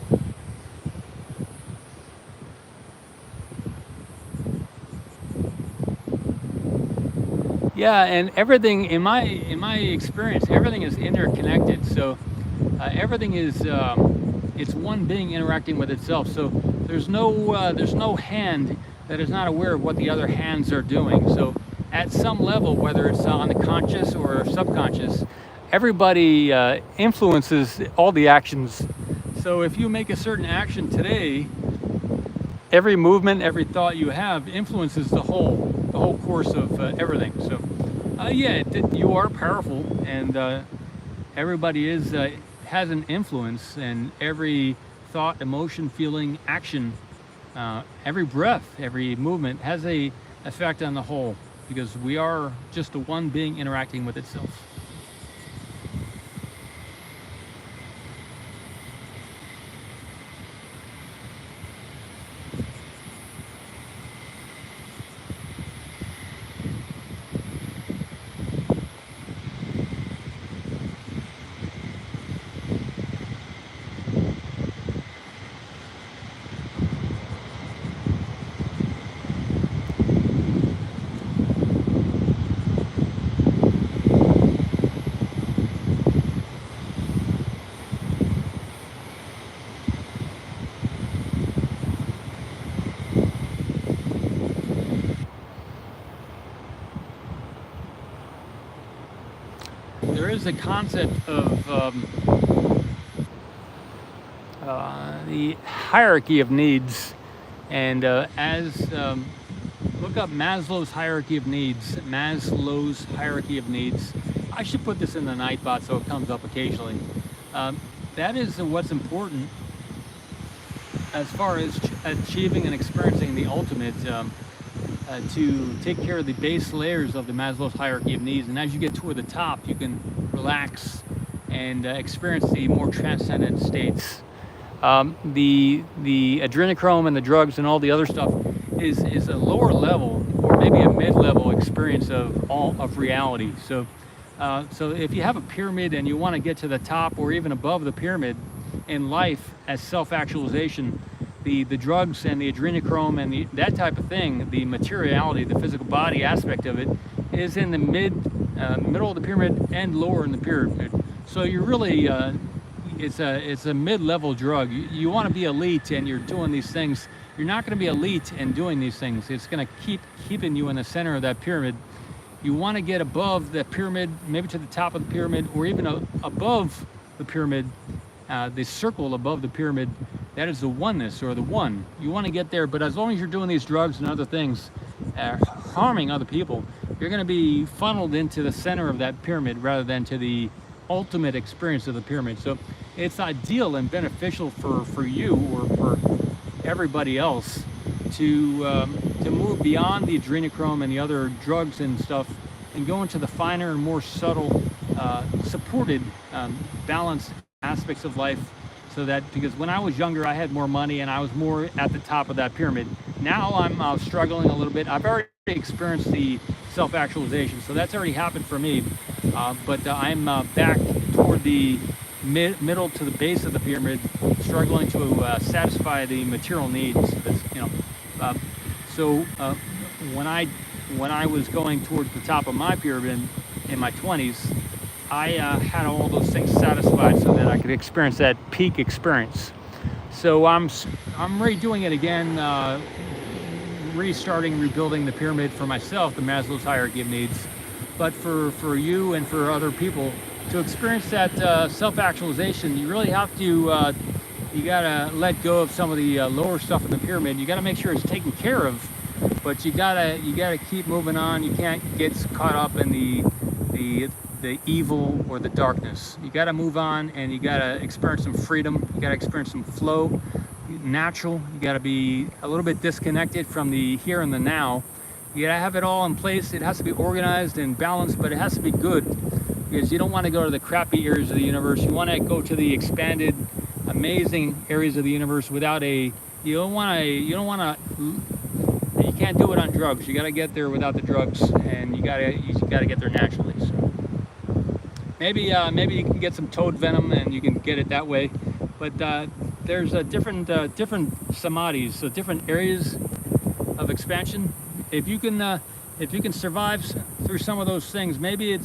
Speaker 1: Yeah, and everything in my experience, everything is interconnected. So everything is it's one being interacting with itself. So there's no hand that is not aware of what the other hands are doing. So at some level, whether it's on the conscious or subconscious, everybody influences all the actions. So if you make a certain action today, every movement, every thought you have influences the whole course of everything. So yeah, you are powerful, and everybody has an influence, and every thought, emotion, feeling, action, every breath, every movement has a effect on the whole, because we are just a one being interacting with itself. There is a concept of the hierarchy of needs, and look up Maslow's hierarchy of needs. Maslow's hierarchy of needs. I should put this in the Nightbot so it comes up occasionally. That is what's important as far as achieving and experiencing the ultimate. To take care of the base layers of the Maslow's hierarchy of needs, and as you get toward the top, you can relax and experience the more transcendent states. The adrenochrome and the drugs and all the other stuff is a lower level, or maybe a mid-level experience of reality. So if you have a pyramid and you want to get to the top or even above the pyramid in life as self-actualization, the drugs and the adrenochrome and that type of thing, the materiality, the physical body aspect of it, is in the middle of the pyramid and lower in the pyramid. So you're really, it's a mid-level drug. You want to be elite and you're doing these things. You're not going to be elite and doing these things. It's going to keep keeping you in the center of that pyramid. You want to get above the pyramid, maybe to the top of the pyramid, or even above the pyramid, the circle above the pyramid. That is the oneness, or the one. You want to get there, but as long as you're doing these drugs and other things, harming other people, you're going to be funneled into the center of that pyramid rather than to the ultimate experience of the pyramid. So it's ideal and beneficial for you or for everybody else to move beyond the adrenochrome and the other drugs and stuff and go into the finer and more subtle, supported, balanced aspects of life. So that, because when I was younger, I had more money and I was more at the top of that pyramid. Now I'm struggling a little bit. I've already experienced the self-actualization, so that's already happened for me. But I'm back toward the middle to the base of the pyramid, struggling to satisfy the material needs. So when I was going towards the top of my pyramid in my 20s, I had all those things satisfied so that I could experience that peak experience. So I'm redoing it again, restarting, rebuilding the pyramid for myself, the Maslow's hierarchy of needs. But for you and for other people to experience that self-actualization, you really have to you gotta let go of some of the lower stuff in the pyramid. You gotta make sure it's taken care of, but you gotta keep moving on. You can't get caught up in the evil or the darkness. You got to move on, and you got to experience some freedom. You got to experience some flow, natural. You got to be a little bit disconnected from the here and the now. You got to have it all in place. It has to be organized and balanced, but it has to be good, because you don't want to go to the crappy areas of the universe. You want to go to the expanded, amazing areas of the universe without you can't do it on drugs. You got to get there without the drugs, and you got to get there naturally. So maybe you can get some toad venom and you can get it that way. But there's different samadhis, so different areas of expansion. If you can survive through some of those things, maybe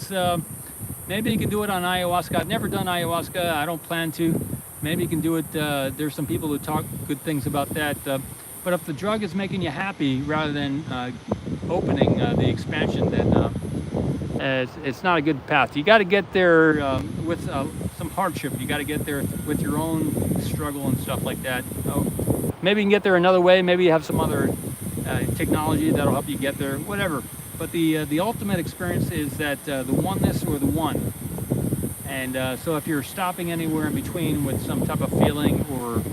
Speaker 1: maybe you can do it on ayahuasca. I've never done ayahuasca. I don't plan to. Maybe you can do it. There's some people who talk good things about that. But if the drug is making you happy rather than opening the expansion, then it's not a good path. You got to get there with some hardship. You got to get there with your own struggle and stuff like that. Maybe you can get there another way. Maybe you have some other technology that'll help you get there. Whatever. But the ultimate experience is that the oneness or the one. And so if you're stopping anywhere in between with some type of feeling or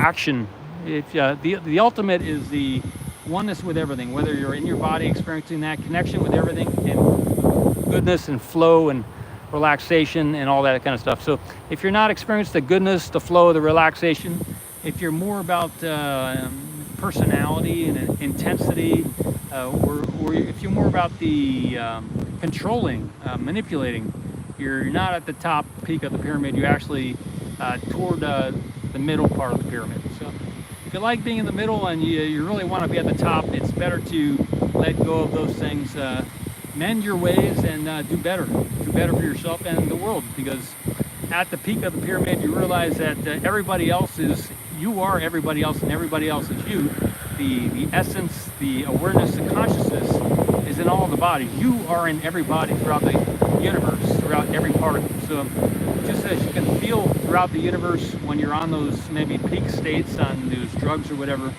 Speaker 1: action, the ultimate is the oneness with everything, whether you're in your body experiencing that connection with everything and goodness and flow and relaxation and all that kind of stuff. So if you're not experiencing the goodness, the flow, the relaxation, if you're more about personality and intensity, or if you're more about the controlling, manipulating, you're not at the top peak of the pyramid. You're actually toward the middle part of the pyramid. So if you like being in the middle and you really want to be at the top, it's better to let go of those things, mend your ways, and do better for yourself and the world. Because at the peak of the pyramid, you realize that everybody else is, you are everybody else, and everybody else is you. The essence, the awareness, the consciousness is in all the bodies. You are in every body throughout the universe, throughout every particle. So just as you can feel throughout the universe when you're on those maybe peak states on those drugs or whatever,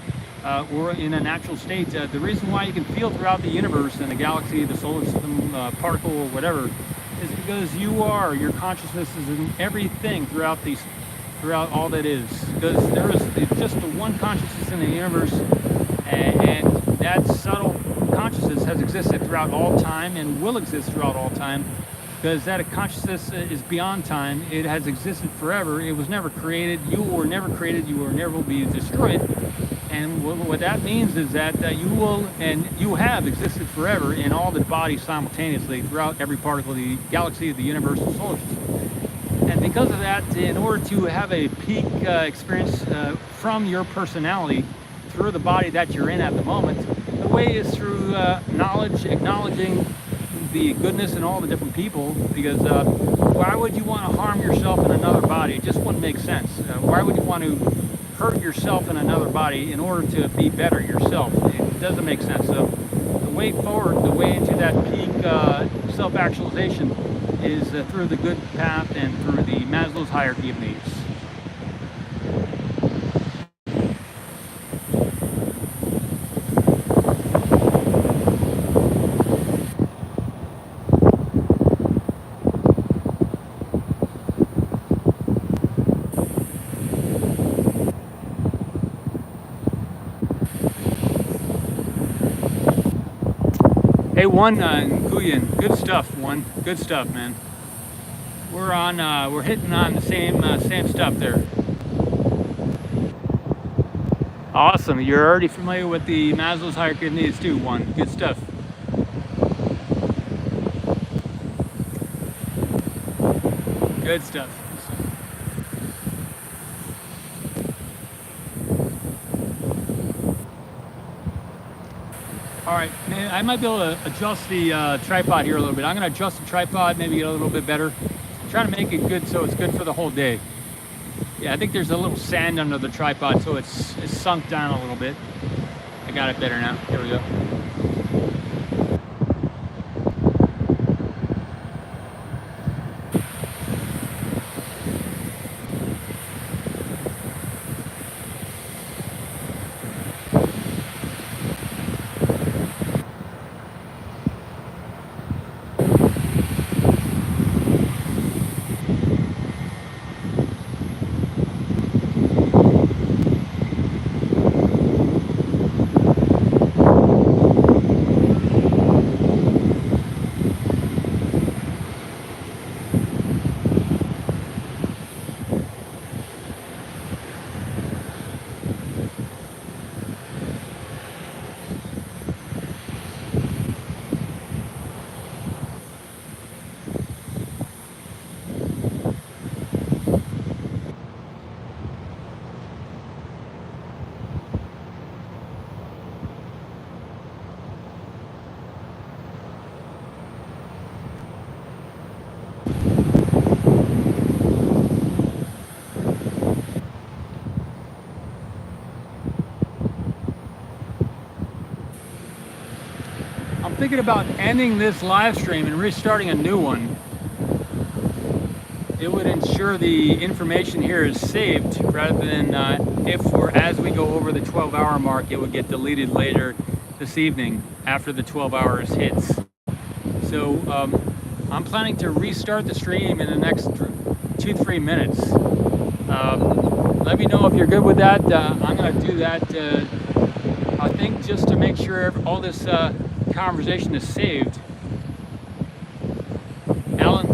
Speaker 1: or in a natural state, the reason why you can feel throughout the universe and the galaxy, the solar system, particle, or whatever, is because your consciousness is in everything throughout all that is. Because there is just the one consciousness in the universe, and that subtle consciousness has existed throughout all time and will exist throughout all time, because that consciousness is beyond time. It has existed forever. It was never created. You were never created. You will never be destroyed. And what that means is that you will, and you have existed forever in all the bodies simultaneously throughout every particle of the galaxy, the universe, the solar system. And because of that, in order to have a peak experience from your personality through the body that you're in at the moment, the way is through knowledge, acknowledging the goodness in all the different people. Because why would you want to harm yourself in another body? It just wouldn't make sense. Why would you want to hurt yourself in another body in order to be better yourself? It doesn't make sense. So the way forward, the way into that peak self-actualization is through the good path and through the Maslow's hierarchy of needs. Hey, Nguyen, good stuff, good stuff, man. We're hitting on the same stuff there. Awesome, you're already familiar with the Maslow's hierarchy of needs too, good stuff. Good stuff. All right, I might be able to adjust the tripod here a little bit. I'm going to adjust the tripod, maybe get a little bit better. I'm trying to make it good so it's good for the whole day. Yeah, I think there's a little sand under the tripod, so it's sunk down a little bit. I got it better now. Here we go. thinking about ending this live stream and restarting a new one. It would ensure the information here is saved rather than as we go over the 12-hour mark, it would get deleted later this evening after the 12 hours hits. So I'm planning to restart the stream in the next 2-3 minutes. Let me know if you're good with that. I'm going to do that, I think, just to make sure all this conversation is saved. Alan?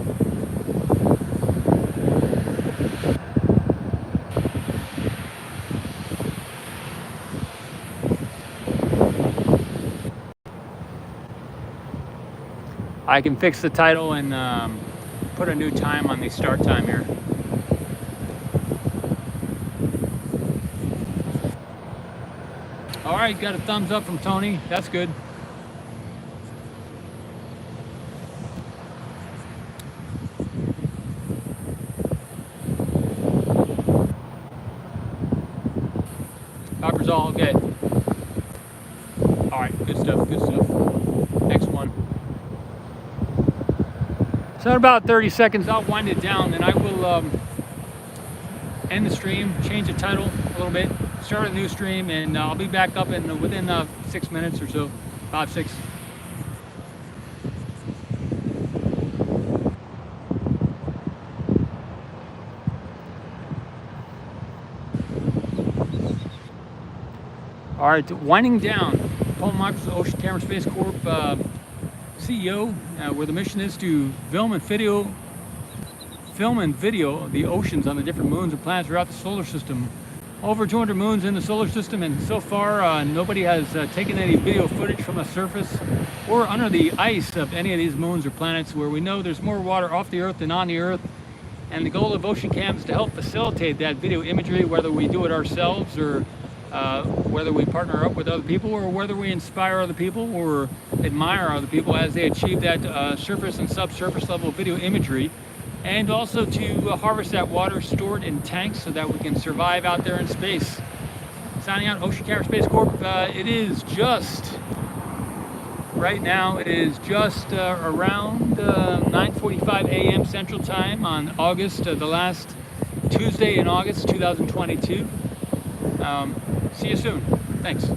Speaker 1: I can fix the title and put a new time on the start time here. All right, got a thumbs up from Tony. That's good. Copper's all okay. All right, good stuff, good stuff. Next one. So in about 30 seconds, I'll wind it down, and I will end the stream, change the title a little bit, start a new stream, and I'll be back up within 6 minutes or so, 5, 6. All right, winding down. Paul Michaels, Ocean Camera Space Corp. CEO, where the mission is to film and video the oceans on the different moons and planets throughout the solar system. Over 200 moons in the solar system, and so far nobody has taken any video footage from the surface or under the ice of any of these moons or planets, where we know there's more water off the Earth than on the Earth. And the goal of Ocean Cam is to help facilitate that video imagery, whether we do it ourselves or whether we partner up with other people, or whether we inspire other people or admire other people as they achieve that surface and subsurface level video imagery, and also to harvest that water stored in tanks so that we can survive out there in space. Signing out, Ocean Camera Space Corp. It is just, right now, it is just around 9:45 a.m. Central Time on August, the last Tuesday in August 2022. See you soon. Thanks.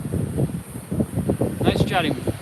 Speaker 1: Nice chatting with you.